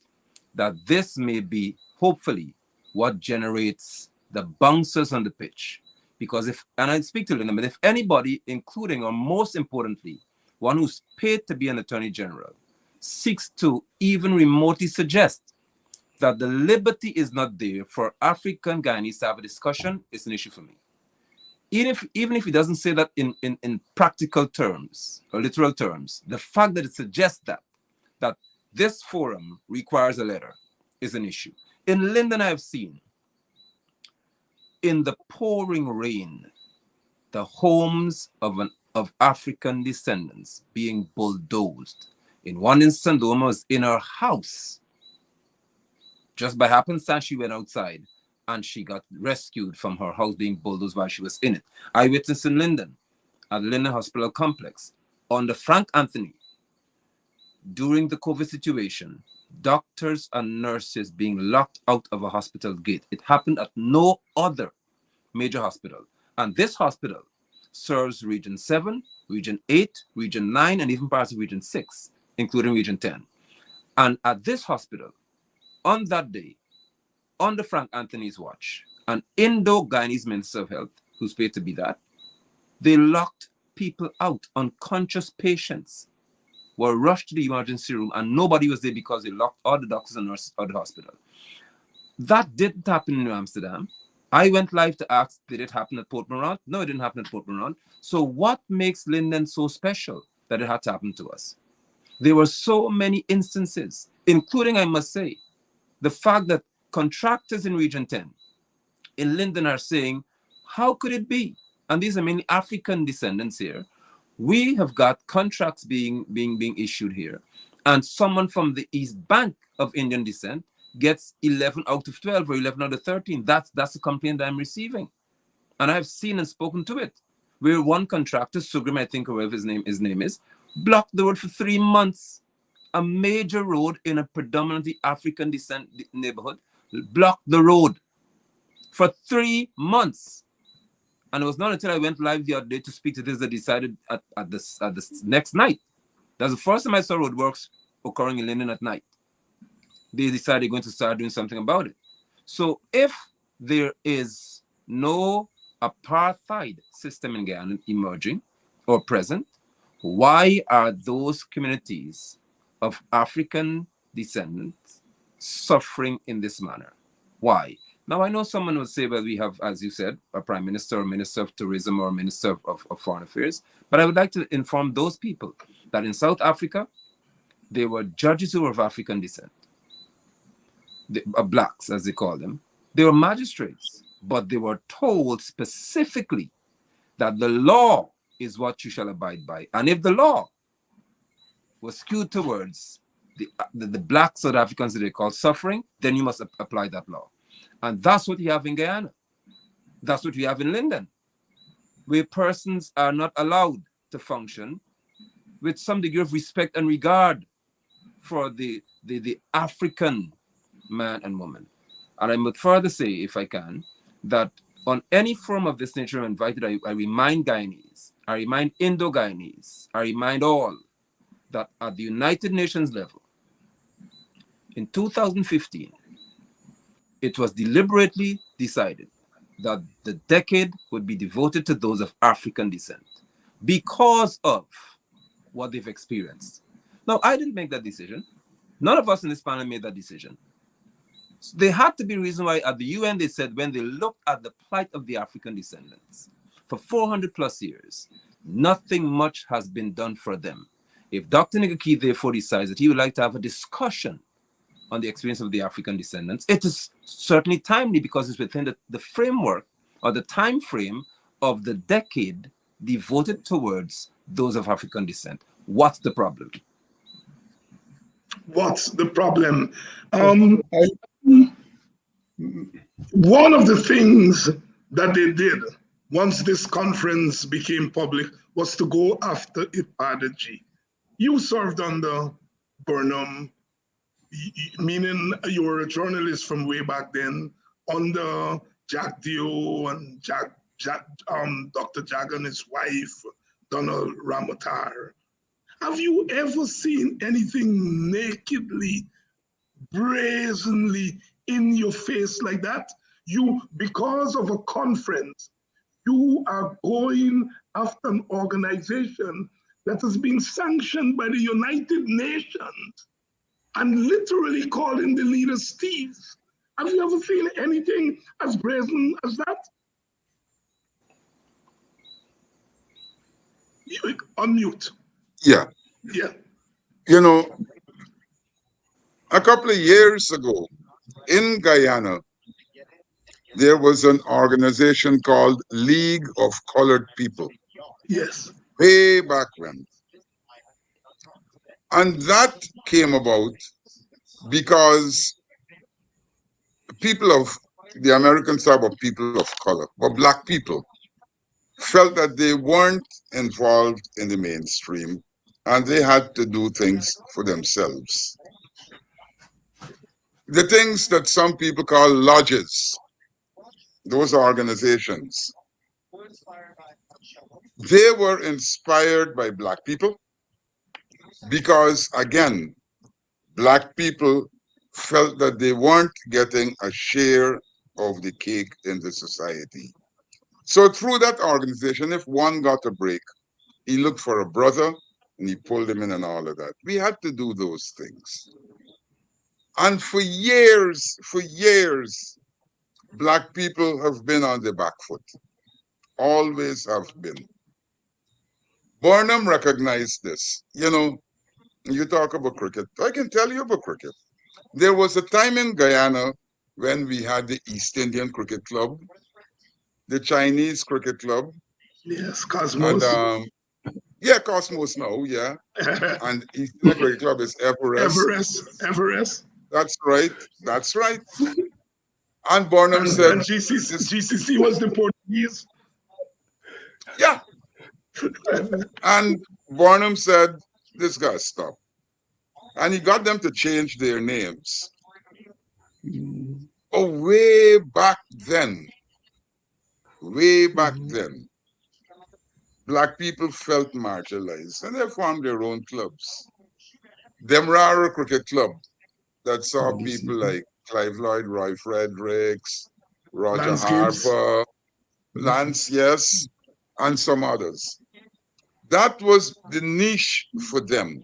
that this may be, hopefully, what generates the bouncers on the pitch. Because and I speak to Linda, but if anybody, including or most importantly, one who's paid to be an attorney general, seeks to even remotely suggest that the liberty is not there for African Guyanese to have a discussion, it's an issue for me. Even if he doesn't say that in practical terms or literal terms, the fact that it suggests that this forum requires a letter is an issue. In Linden, I've seen, in the pouring rain, the homes of African descendants being bulldozed. In one instance, the woman was in her house. Just by happenstance, she went outside and she got rescued from her house being bulldozed while she was in it. I witnessed in Linden, at the Linden Hospital Complex, on the Frank Anthony, during the COVID situation, doctors and nurses being locked out of a hospital gate. It happened at no other major hospital. And this hospital serves Region 7, Region 8, Region 9, and even parts of Region 6, including Region 10. And at this hospital, on that day, on the Frank Anthony's watch, an Indo-Guyanese Minister of Health, who's paid to be that, they locked people out, unconscious patients were rushed to the emergency room, and nobody was there because they locked all the doctors and nurses out of the hospital. That didn't happen in New Amsterdam. I went live to ask, did it happen at Port Morant? No, it didn't happen at Port Morant. So what makes Linden so special that it had to happen to us? There were so many instances, including, I must say, the fact that contractors in Region 10 in Linden are saying, how could it be? And these are mainly African descendants here. We have got contracts being issued here, and someone from the East Bank of Indian descent gets 11 out of 12 or 11 out of 13. That's the complaint I'm receiving. And I've seen and spoken to it, where one contractor, Sugrim, I think, or whatever his name is, blocked the road for 3 months. A major road in a predominantly African descent neighborhood blocked the road for 3 months. And it was not until I went live the other day to speak to this that decided at this next night. That's the first time I saw roadworks occurring in Linden at night. They decided they're going to start doing something about it. So if there is no apartheid system in Guyana emerging or present, why are those communities of African descendants suffering in this manner? Why? Now, I know someone would say, well, we have, as you said, a prime minister or minister of tourism or minister of foreign affairs. But I would like to inform those people that in South Africa, there were judges who were of African descent, blacks, as they call them. They were magistrates, but they were told specifically that the law is what you shall abide by. And if the law was skewed towards the black South Africans that they call suffering, then you must apply that law. And that's what you have in Guyana. That's what you have in Linden, where persons are not allowed to function with some degree of respect and regard for the African man and woman. And I would further say, if I can, that on any forum of this nature I'm invited, I remind Guyanese, I remind Indo-Guyanese, I remind all that at the United Nations level, in 2015, it was deliberately decided that the decade would be devoted to those of African descent because of what they've experienced. Now, I didn't make that decision. None of us in this panel made that decision. So there had to be a reason why at the UN they said when they looked at the plight of the African descendants for 400 plus years, nothing much has been done for them. If Dr. Ngaki therefore decides that he would like to have a discussion on the experience of the African descendants, it is certainly timely because it's within the framework or the time frame of the decade devoted towards those of African descent. What's the problem? What's the problem? I, One of the things that they did once this conference became public was to go after Ipadaji. You served under Burnham, meaning you were a journalist from way back then, under Jack Dio and Dr. Jag and his wife, Donald Ramotar. Have you ever seen anything nakedly, brazenly in your face like that? You, because of a conference, you are going after an organization that has been sanctioned by the United Nations and literally calling the leaders thieves. Have you ever seen anything as brazen as that? You unmute. Yeah. Yeah. You know, a couple of years ago in Guyana, there was an organization called League of Colored People, Yes. way back when. And that came about because people of the American side were people of color, were black people, felt that they weren't involved in the mainstream and they had to do things for themselves. The things that some people call lodges, those organizations, they were inspired by black people because, again, black people felt that they weren't getting a share of the cake in the society. So through that organization, if one got a break, he looked for a brother and he pulled him in and all of that. We had to do those things. And for years, black people have been on the back foot. Always have been. Burnham recognized this. You know, you talk about cricket. I can tell you about cricket. There was a time in Guyana when we had the East Indian Cricket Club, the Chinese Cricket Club. Yes, Cosmos. And yeah, Cosmos now, yeah. And East Indian Cricket Club is Everest. Everest. That's right. That's right. And Burnham said, and GCC was the Portuguese. Yeah. And Burnham said, this guy stop. And he got them to change their names. Oh, way back then, black people felt marginalized and they formed their own clubs. Demerara Cricket Club that saw people like Clive Lloyd, Roy Fredericks, Roger Harper, Lance, yes, and some others. That was the niche for them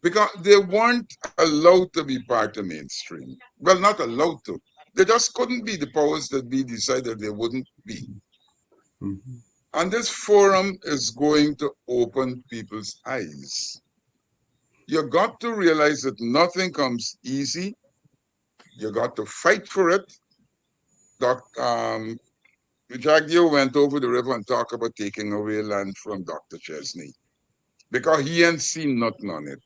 because they weren't allowed to be part of mainstream. Well, not allowed to. They just couldn't be. The powers that be decided they wouldn't be. Mm-hmm. And this forum is going to open people's eyes. You got to realize that nothing comes easy. You got to fight for it. Jagdio went over the river and talked about taking away land from Dr. Chesney because he ain't seen nothing on it.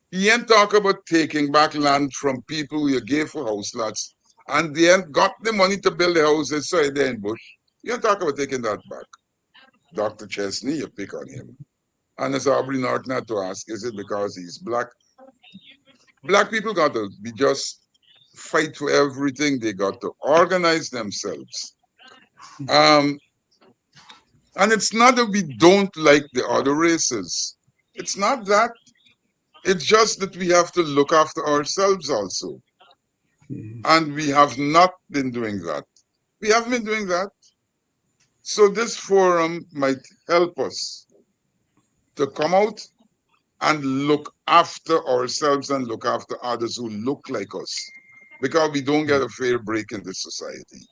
He ain't talk about taking back land from people who you gave for house lots and they ain't got the money to build the houses, so they're in bush. You ain't talk about taking that back. Dr. Chesney, you pick on him. And as Aubrey Norton had to ask, is it because he's black? Black people got to be just fight for everything. They got to organize themselves. And it's not that we don't like the other races. It's not that. It's just that we have to look after ourselves also. And we have not been doing that. We haven't been doing that. So this forum might help us to come out and look after ourselves and look after others who look like us, because we don't get a fair break in this society.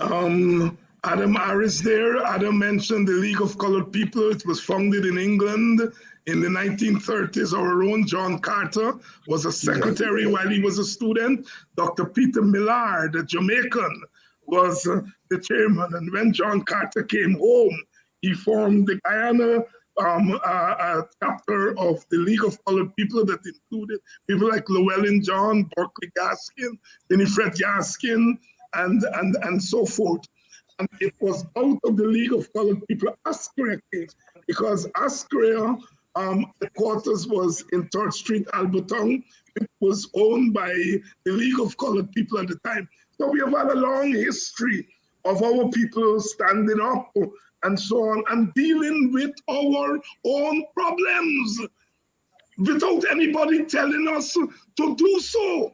Adam Harris there. Adam mentioned the League of Colored People. It was founded in England in the 1930s. Our own John Carter was a secretary while he was a student. Dr. Peter Millard, a Jamaican, was the chairman. And when John Carter came home, he formed the Guyana a chapter of the League of Colored People that included people like Llewellyn John, Berkeley Gaskin, Winifred Gaskin, and so forth. And it was out of the League of Colored People Askrea came, because Askrea, the quarters was in 3rd Street, Alberton. It was owned by the League of Colored People at the time. So we have had a long history of our people standing up and so on, and dealing with our own problems without anybody telling us to do so.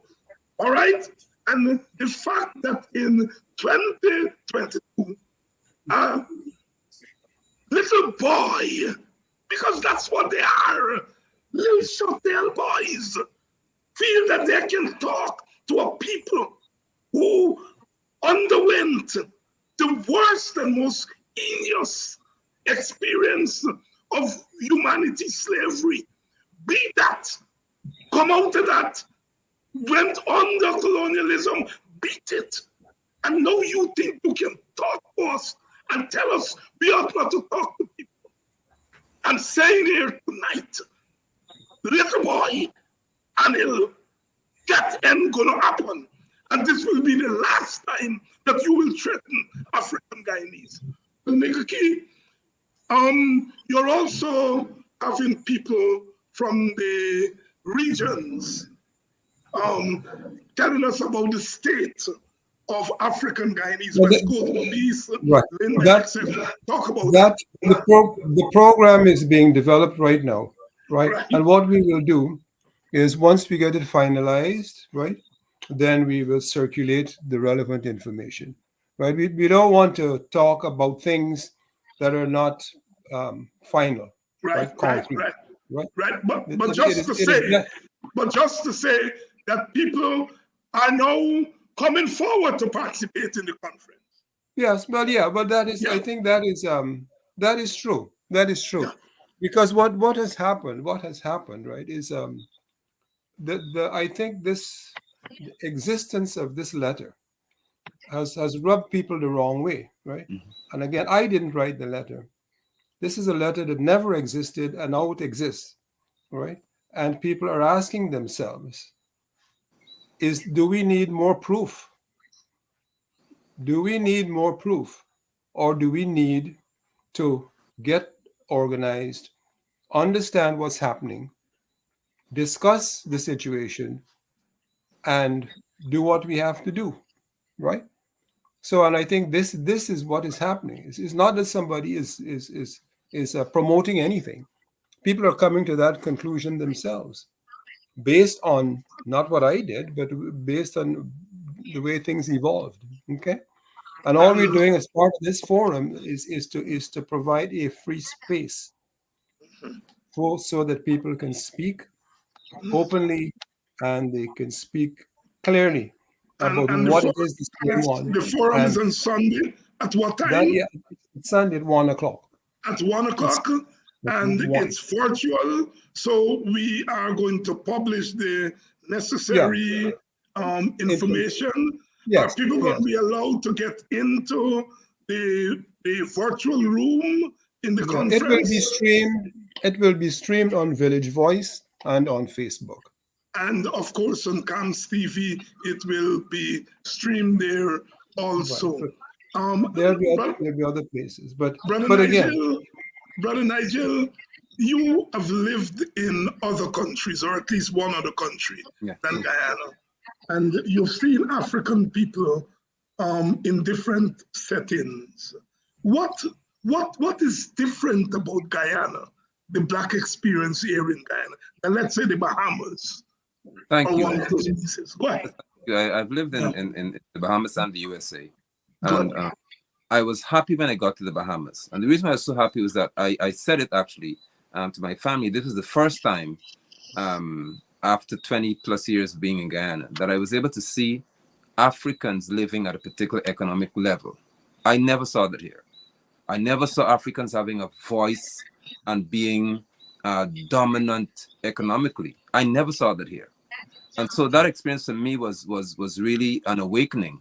All right? And the fact that in 2022, a little boy, because that's what they are, little short-tail boys, feel that they can talk to a people who underwent the worst and most heinous experience of humanity, slavery. Be that, come out of that, went under colonialism, beat it. And now you think you can talk to us and tell us we ought not to talk to people. I'm saying here tonight, little boy, and it'll that ain't gonna happen. And this will be the last time that you will threaten African Guyanese. Nikki, you're also having people from the regions telling us about the state of African Guyanese, West Coast, East, right. etc. Talk about that. The program is being developed right now, right? And what we will do is once we get it finalized, right, then we will circulate the relevant information, right? We don't want to talk about things that are not final, right? Concrete, right? But just to say that people are now coming forward to participate in the conference. Yes, but that is, I think that is true. That is true, because what has happened, right, is I think this the existence of this letter has rubbed people the wrong way, right? And again, I didn't write the letter. This is a letter that never existed, and now it exists, right? And people are asking themselves, do we need more proof? Do we need more proof? Or do we need to get organized, understand what's happening, discuss the situation, and do what we have to do, right? So, and I think this is what is happening. It's not that somebody is promoting anything. People are coming to that conclusion themselves, based on not what I did, but based on the way things evolved. Okay, and all we're doing as part of this forum is to provide a free space so that people can speak openly and they can speak clearly about what it is that's going on. The forum is on Sunday at what time? It's Sunday at 1 o'clock. At 1 o'clock, and it's virtual. So we are going to publish the necessary information. Yes. Are people going to be allowed to get into the virtual room in the conference? It will be streamed on Village Voice and on Facebook. And of course, on CAMS TV, it will be streamed there also. Right. There'll be other places, but again, Brother Nigel, you have lived in other countries, or at least one other country than Guyana, and you've seen African people in different settings. What is different about Guyana, the Black experience here in Guyana, and let's say the Bahamas? Thank you. Go ahead. I've lived in the Bahamas and the USA. And I was happy when I got to the Bahamas. And the reason I was so happy was that I said it actually to my family. This was the first time after 20 plus years being in Guyana that I was able to see Africans living at a particular economic level. I never saw that here. I never saw Africans having a voice and being dominant economically. I never saw that here. And so that experience for me was really an awakening.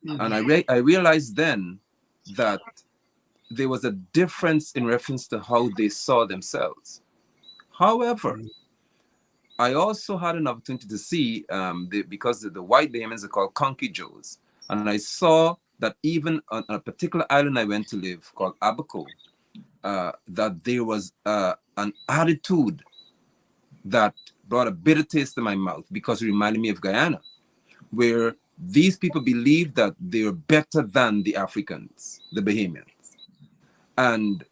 And I realized then that there was a difference in reference to how they saw themselves. However, I also had an opportunity to see, because the white Bahamians are called Conky Joes, and I saw that even on a particular island I went to live called Abaco, that there was an attitude that brought a bitter taste in my mouth because it reminded me of Guyana, where these people believed that they were better than the Africans, the Bahamians. And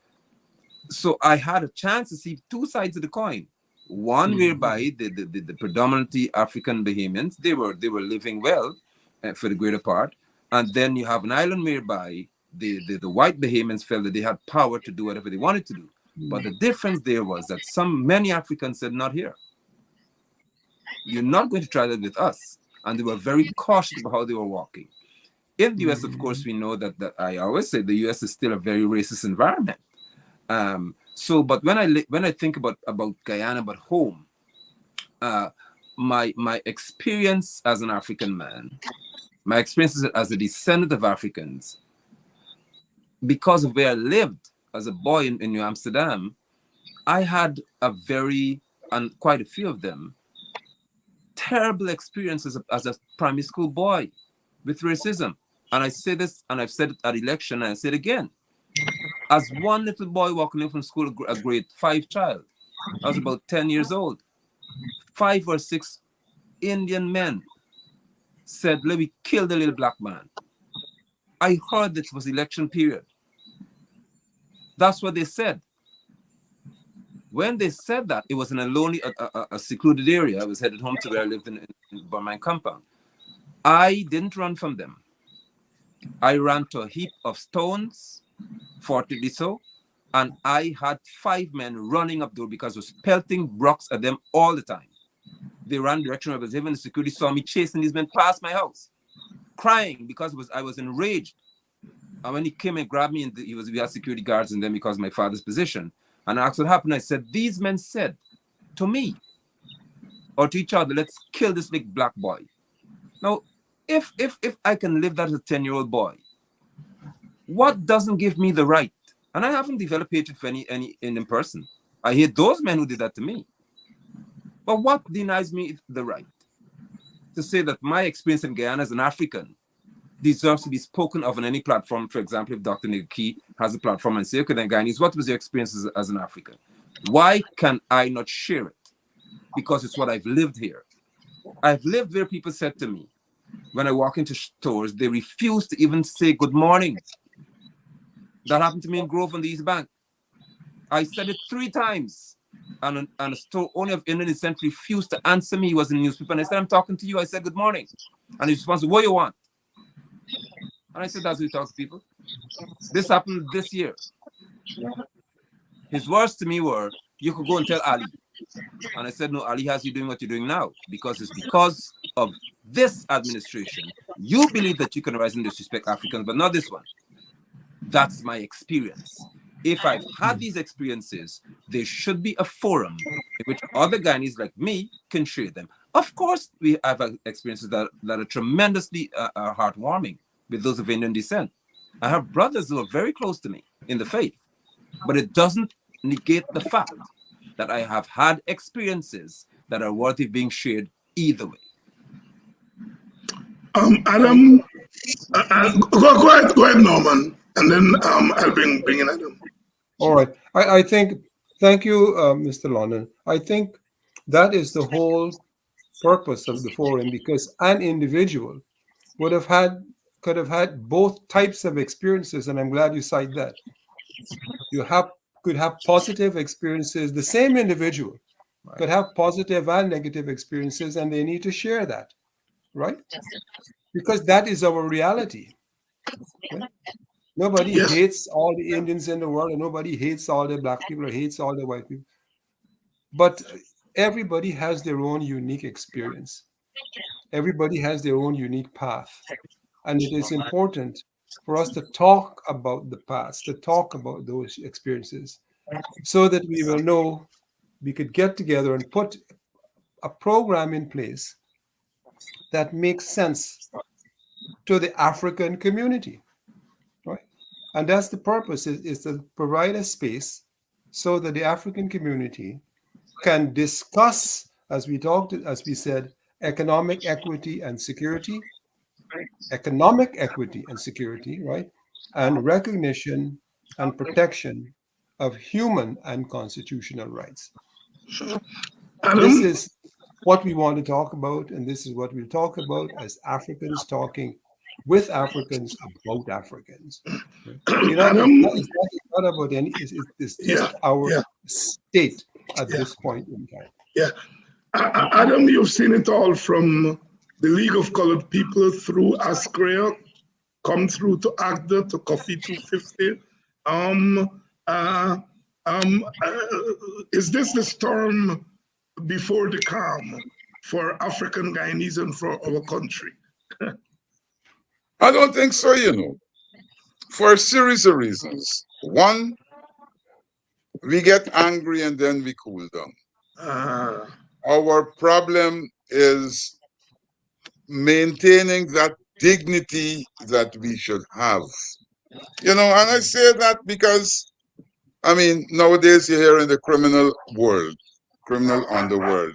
so I had a chance to see two sides of the coin. One whereby the predominantly African Bahamians, they were living well for the greater part. And then you have an island whereby the white Bahamians felt that they had power to do whatever they wanted to do. But the difference there was that many Africans said, not here. You're not going to try that with us. And they were very cautious about how they were walking. In the US, of course, we know that I always say the US is still a very racist environment. But when I think about Guyana, but home, my experience as an African man, my experiences as a descendant of Africans, because of where I lived as a boy in New Amsterdam, I had and quite a few of them, terrible experiences as a primary school boy with racism. And I say this, and I've said it at election, and I say it again. As one little boy walking in from school, a grade 5 child, I was about 10 years old, 5 or 6 Indian men said, let me kill the little black man. I heard this was election period. That's what they said. When they said that, it was in a lonely, a secluded area. I was headed home to where I lived in Burmine compound. I didn't run from them. I ran to a heap of stones, fortunately so, and I had 5 men running up there because I was pelting rocks at them all the time. They ran direction where I was living. The security saw me chasing these men past my house, crying because I was enraged. And when he came and grabbed me, and we had security guards in them because of my father's position. And I asked what happened. I said, these men said to me or to each other, let's kill this big black boy. Now, if I can live that as a 10-year-old boy, what doesn't give me the right? And I haven't developed hatred for any Indian person. I hate those men who did that to me. But what denies me the right to say that my experience in Guyana as an African deserves to be spoken of on any platform? For example, if Dr. Niki has a platform and say, okay, then Guyanese, what was your experience as an African? Why can I not share it? Because it's what I've lived here. I've lived where people said to me, when I walk into stores, they refuse to even say good morning. That happened to me in Grove on the East Bank. I said it 3 times. And a store owner of Indian descent refused to answer me. He was in the newspaper. And I said, I'm talking to you. I said, good morning. And he responds, what do you want? And I said, that's how you talk to people. This happened this year. His words to me were, you could go and tell Ali. And I said, no, Ali has you doing what you're doing now. Because it's because of this administration. You believe that you can rise and disrespect Africans, but not this one. That's my experience. If I've had these experiences, there should be a forum in which other Guyanese like me can share them. Of course, we have experiences that are tremendously heartwarming with those of Indian descent. I have brothers who are very close to me in the faith, but it doesn't negate the fact that I have had experiences that are worthy of being shared either way. Adam, go ahead, Norman, and then I'll bring in Adam. All right. I think, thank you, Mr. London. I think that is the whole purpose of the forum, because an individual could have had both types of experiences, and I'm glad you cite that. You could have positive experiences. The same individual could have positive and negative experiences, and they need to share that, right? Because that is our reality. Okay? Nobody hates all the Indians in the world, and nobody hates all the black people or hates all the white people. But everybody has their own unique experience. Everybody has their own unique path. And it is important for us to talk about the past, to talk about those experiences, so that we will know we could get together and put a program in place that makes sense to the African community. Right? And that's the purpose, is to provide a space so that the African community can discuss, as we said, economic equity and security, right? And recognition and protection of human and constitutional rights. This Adam, is what we want to talk about, and this is what we'll talk about as Africans talking with Africans about Africans. We're not, Adam, it's not about any, it's yeah, just our yeah, state at yeah, this point in time. yeah. Adam, you've seen it all from the League of Colored People through ASCREA, come through to ACDA, to Coffee 250. Um, uh, is this the storm before the calm for African Guyanese and for our country? I don't think so, for a series of reasons. One, we get angry and then we cool down. Uh, Our problem is maintaining that dignity that we should have. And I say that because, nowadays you hear in the criminal underworld,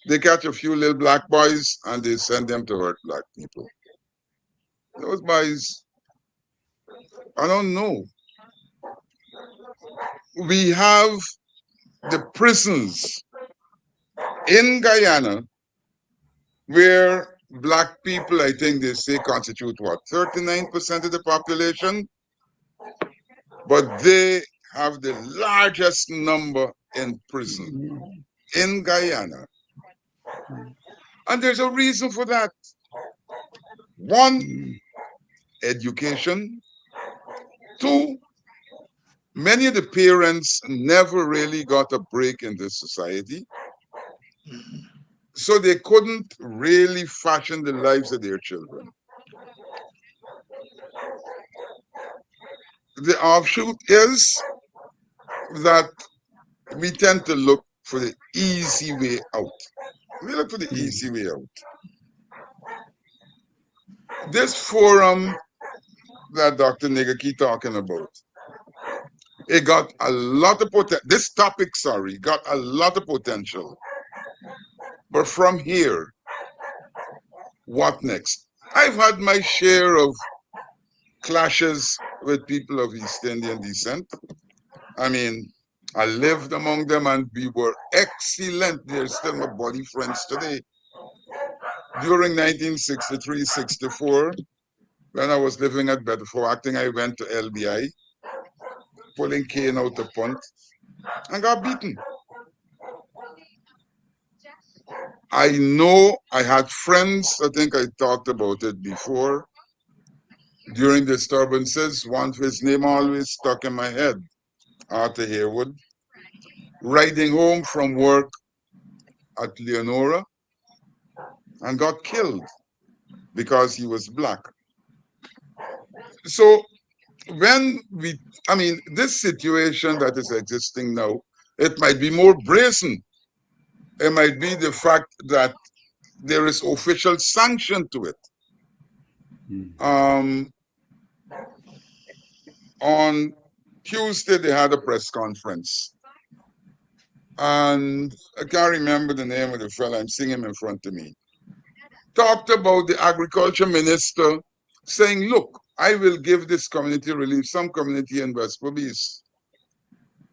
they catch a few little black boys and they send them to hurt black people. Those boys, I don't know. We have the prisons in Guyana where black people, I think they say, constitute what, 39% of the population? But they have the largest number in prison in Guyana. And there's a reason for that. One, education. Two, many of the parents never really got a break in this society. So they couldn't really fashion the lives of their children. The offshoot is that we tend to look for the easy way out. We look for the easy way out. This forum that Dr. Nigaki talking about, it got a lot of potential. This topic, got a lot of potential. But from here, what next? I've had my share of clashes with people of East Indian descent. I lived among them and we were excellent. They're still my body friends today. During 1963-64, when I was living at Bedford Acting, I went to LBI, pulling cane out the punt, and got beaten. I know I had friends, I think I talked about it before, during disturbances. One of his name always stuck in my head, Arthur Haywood, riding home from work at Leonora and got killed because he was black. So when this situation that is existing now, it might be more brazen. It might be the fact that there is official sanction to it. On Tuesday, they had a press conference. And I can't remember the name of the fellow, I'm seeing him in front of me. Talked about the agriculture minister saying, look, I will give this community relief, some community in West Bobis.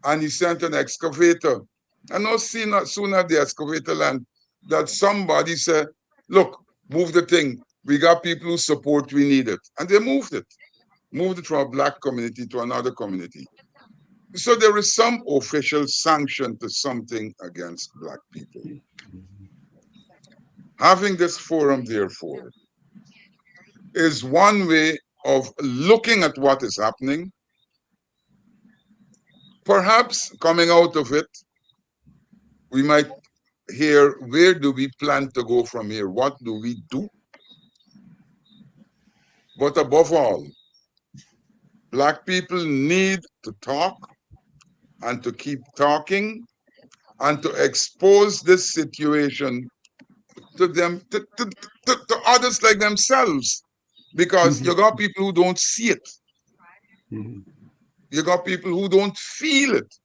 And he sent an excavator. And no sooner the excavator land that somebody said, look, move the thing. We got people who support, we need it. And they moved it from a black community to another community. So there is some official sanction to something against black people. Having this forum, therefore, is one way of looking at what is happening. Perhaps coming out of it, we might hear, where do we plan to go from here? What do we do? But above all, black people need to talk and to keep talking and to expose this situation to them, to others like themselves, because you got people who don't see it. Mhm. You got people who don't feel it.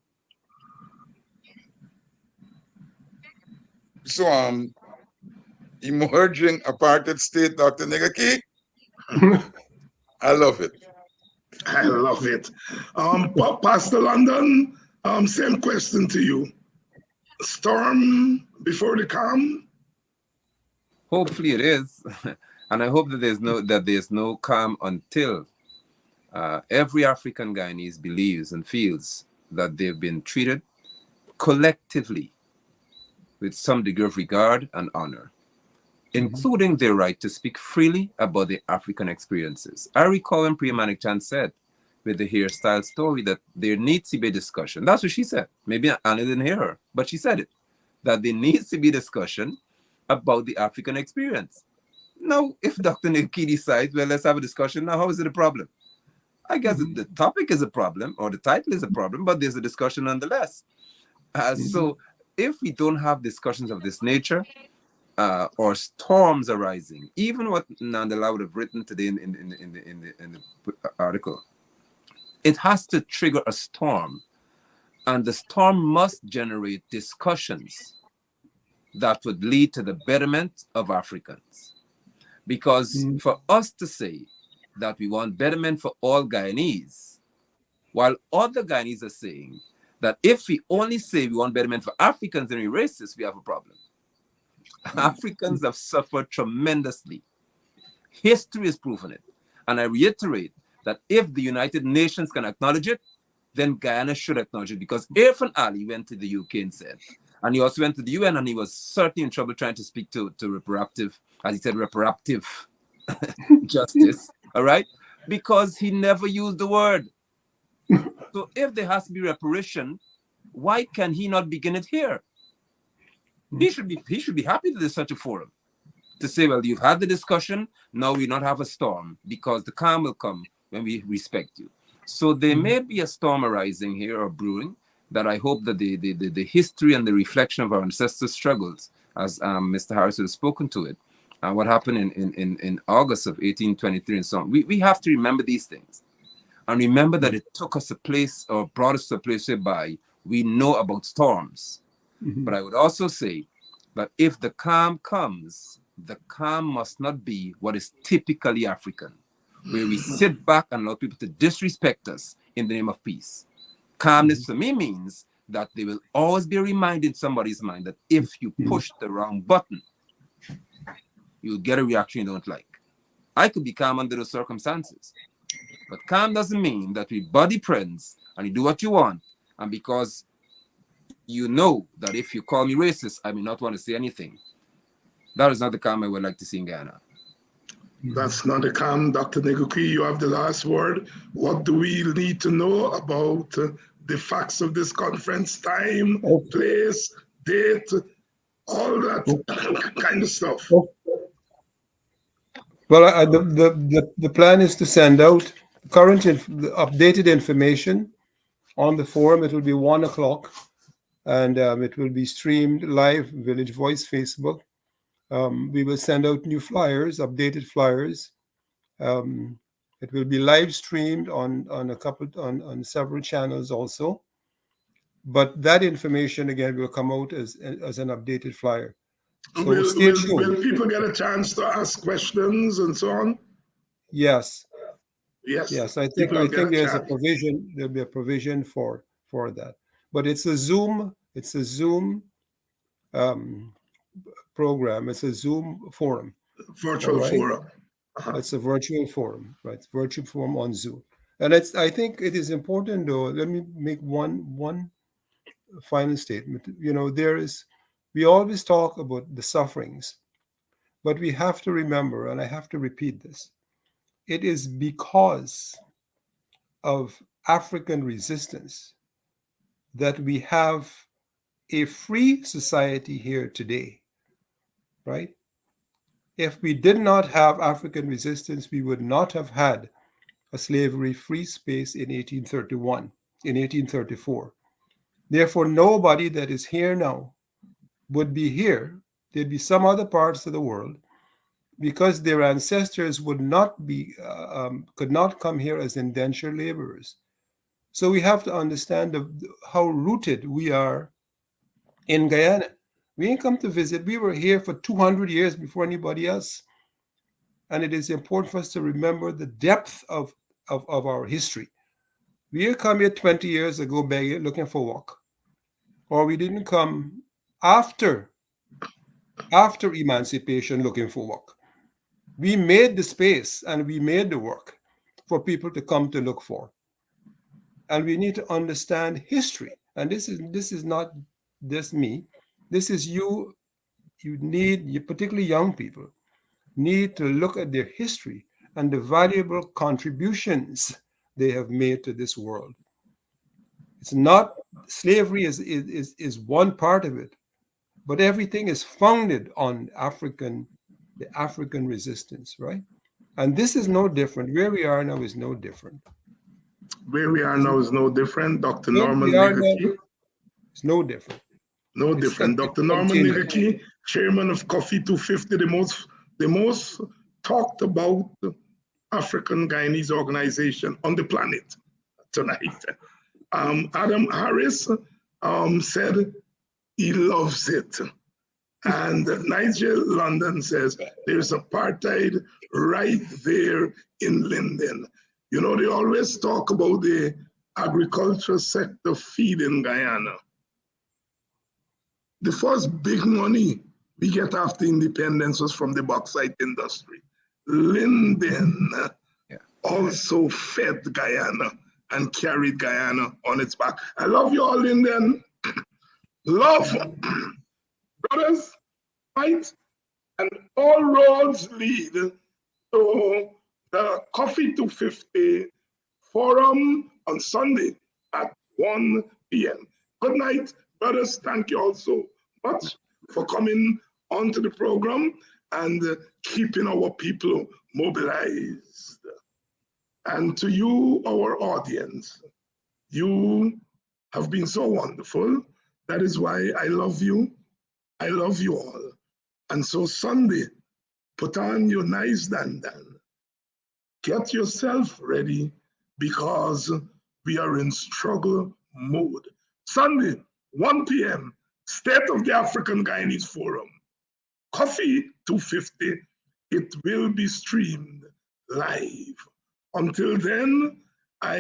So emerging apartheid state, Dr. Negaki, I love it. I love it. Pastor London, same question to you. Storm before the calm? Hopefully it is, and I hope that there's no calm until every African Guyanese believes and feels that they've been treated collectively with some degree of regard and honor, Mhm. including their right to speak freely about their African experiences. I recall when Priya Manik Chan said with the hairstyle story that there needs to be a discussion. That's what she said. Maybe Anna didn't hear her, but she said it, that there needs to be discussion about the African experience. Now, if Dr. Nikki decides, well, let's have a discussion now, how is it a problem? I guess the topic is a problem or the title is a problem, but there's a discussion nonetheless. So if we don't have discussions of this nature, or storms arising, even what Nandala would have written today in the article, it has to trigger a storm, and the storm must generate discussions that would lead to the betterment of Africans. Because for us to say that we want betterment for all Guyanese, while other Guyanese are saying that if we only say we want betterment for Africans and we're racist, we have a problem. Africans have suffered tremendously. History has proven it. And I reiterate that if the United Nations can acknowledge it, then Guyana should acknowledge it. Because Irfan Ali went to the UK and said, and he also went to the UN, and he was certainly in trouble trying to speak to reparative, as he said, reparative justice, all right? Because he never used the word. So if there has to be reparation, why can he not begin it here? He should be happy that there's such a forum to say, well, you've had the discussion, now we not have a storm, because the calm will come when we respect you. So there may be a storm arising here or brewing that I hope that the history and the reflection of our ancestors' struggles, as Mr. Harris has spoken to it, and what happened in August of 1823 and so on. We have to remember these things. And remember that it took us a place, or brought us to a place whereby we know about storms. But I would also say that if the calm comes, the calm must not be what is typically African, where we sit back and allow people to disrespect us in the name of peace. Calmness for me means that there will always be a reminder in somebody's mind that if you push the wrong button, you'll get a reaction you don't like. I could be calm under those circumstances. But calm doesn't mean that we buddy friends and you do what you want. And because you know that if you call me racist, I may not want to say anything. That is not the calm I would like to see in Ghana. That's not a calm. Dr. Neguki, you have the last word. What do we need to know about the facts of this conference? Time, place, date, all that kind of stuff. Well, the plan is to send out the updated information on the forum. It will be 1 o'clock, and it will be streamed live, Village Voice Facebook. We will send out new flyers, updated flyers. It will be live streamed on on several channels also. But that information again will come out as an updated flyer. So stay tuned. Will people get a chance to ask questions and so on? Yes. Yes. Yes, I think there's a provision. There'll be a provision for that. But it's a Zoom. It's a Zoom program. It's a Zoom forum. Virtual forum. It's a virtual forum, right? Virtual forum on Zoom. And I think it is important, though. Let me make one final statement. We always talk about the sufferings, but we have to remember, and I have to repeat this, it is because of African resistance that we have a free society here today, right? If we did not have African resistance, we would not have had a slavery-free space in 1831, in 1834. Therefore, nobody that is here now would be here. There'd be some other parts of the world because their ancestors would not be could not come here as indentured laborers. So we have to understand how rooted we are in Guyana. We didn't come to visit. We were here for 200 years before anybody else. And it is important for us to remember the depth of our history. We didn't come here 20 years ago begging, looking for work. Or we didn't come after emancipation looking for work. We made the space and we made the work for people to come to look for. And we need to understand history. And this is not just me. This is you. You need, particularly young people, need to look at their history and the valuable contributions they have made to this world. It's not slavery is one part of it, but everything is founded on the African resistance, right? And this is no different. Where we are now is no different. Where we are now is no different. Dr. Where Norman we are now Ligaki. is no different. No It's different. going to Dr. Norman continue. Ligaki, chairman of Coffee 250, the most talked about African Guyanese organization on the planet tonight. Adam Harris said he loves it. And Nigel London says there's apartheid right there in Linden. You know, they always talk about the agriculture sector feeding Guyana. The first big money we get after independence was from the bauxite industry. Linden also fed Guyana and carried Guyana on its back. I love you all, Linden. Love. Brothers, right? And all roads lead to the Coffee 250 forum on Sunday at 1 p.m. Good night, brothers. Thank you all so much for coming onto the program and keeping our people mobilized. And to you, our audience, you have been so wonderful. That is why I love you. I love you all. And so Sunday, put on your nice dandan. Get yourself ready because we are in struggle mode. Sunday, 1 p.m., State of the African Guyanese Forum. Coffee 250. It will be streamed live. Until then, I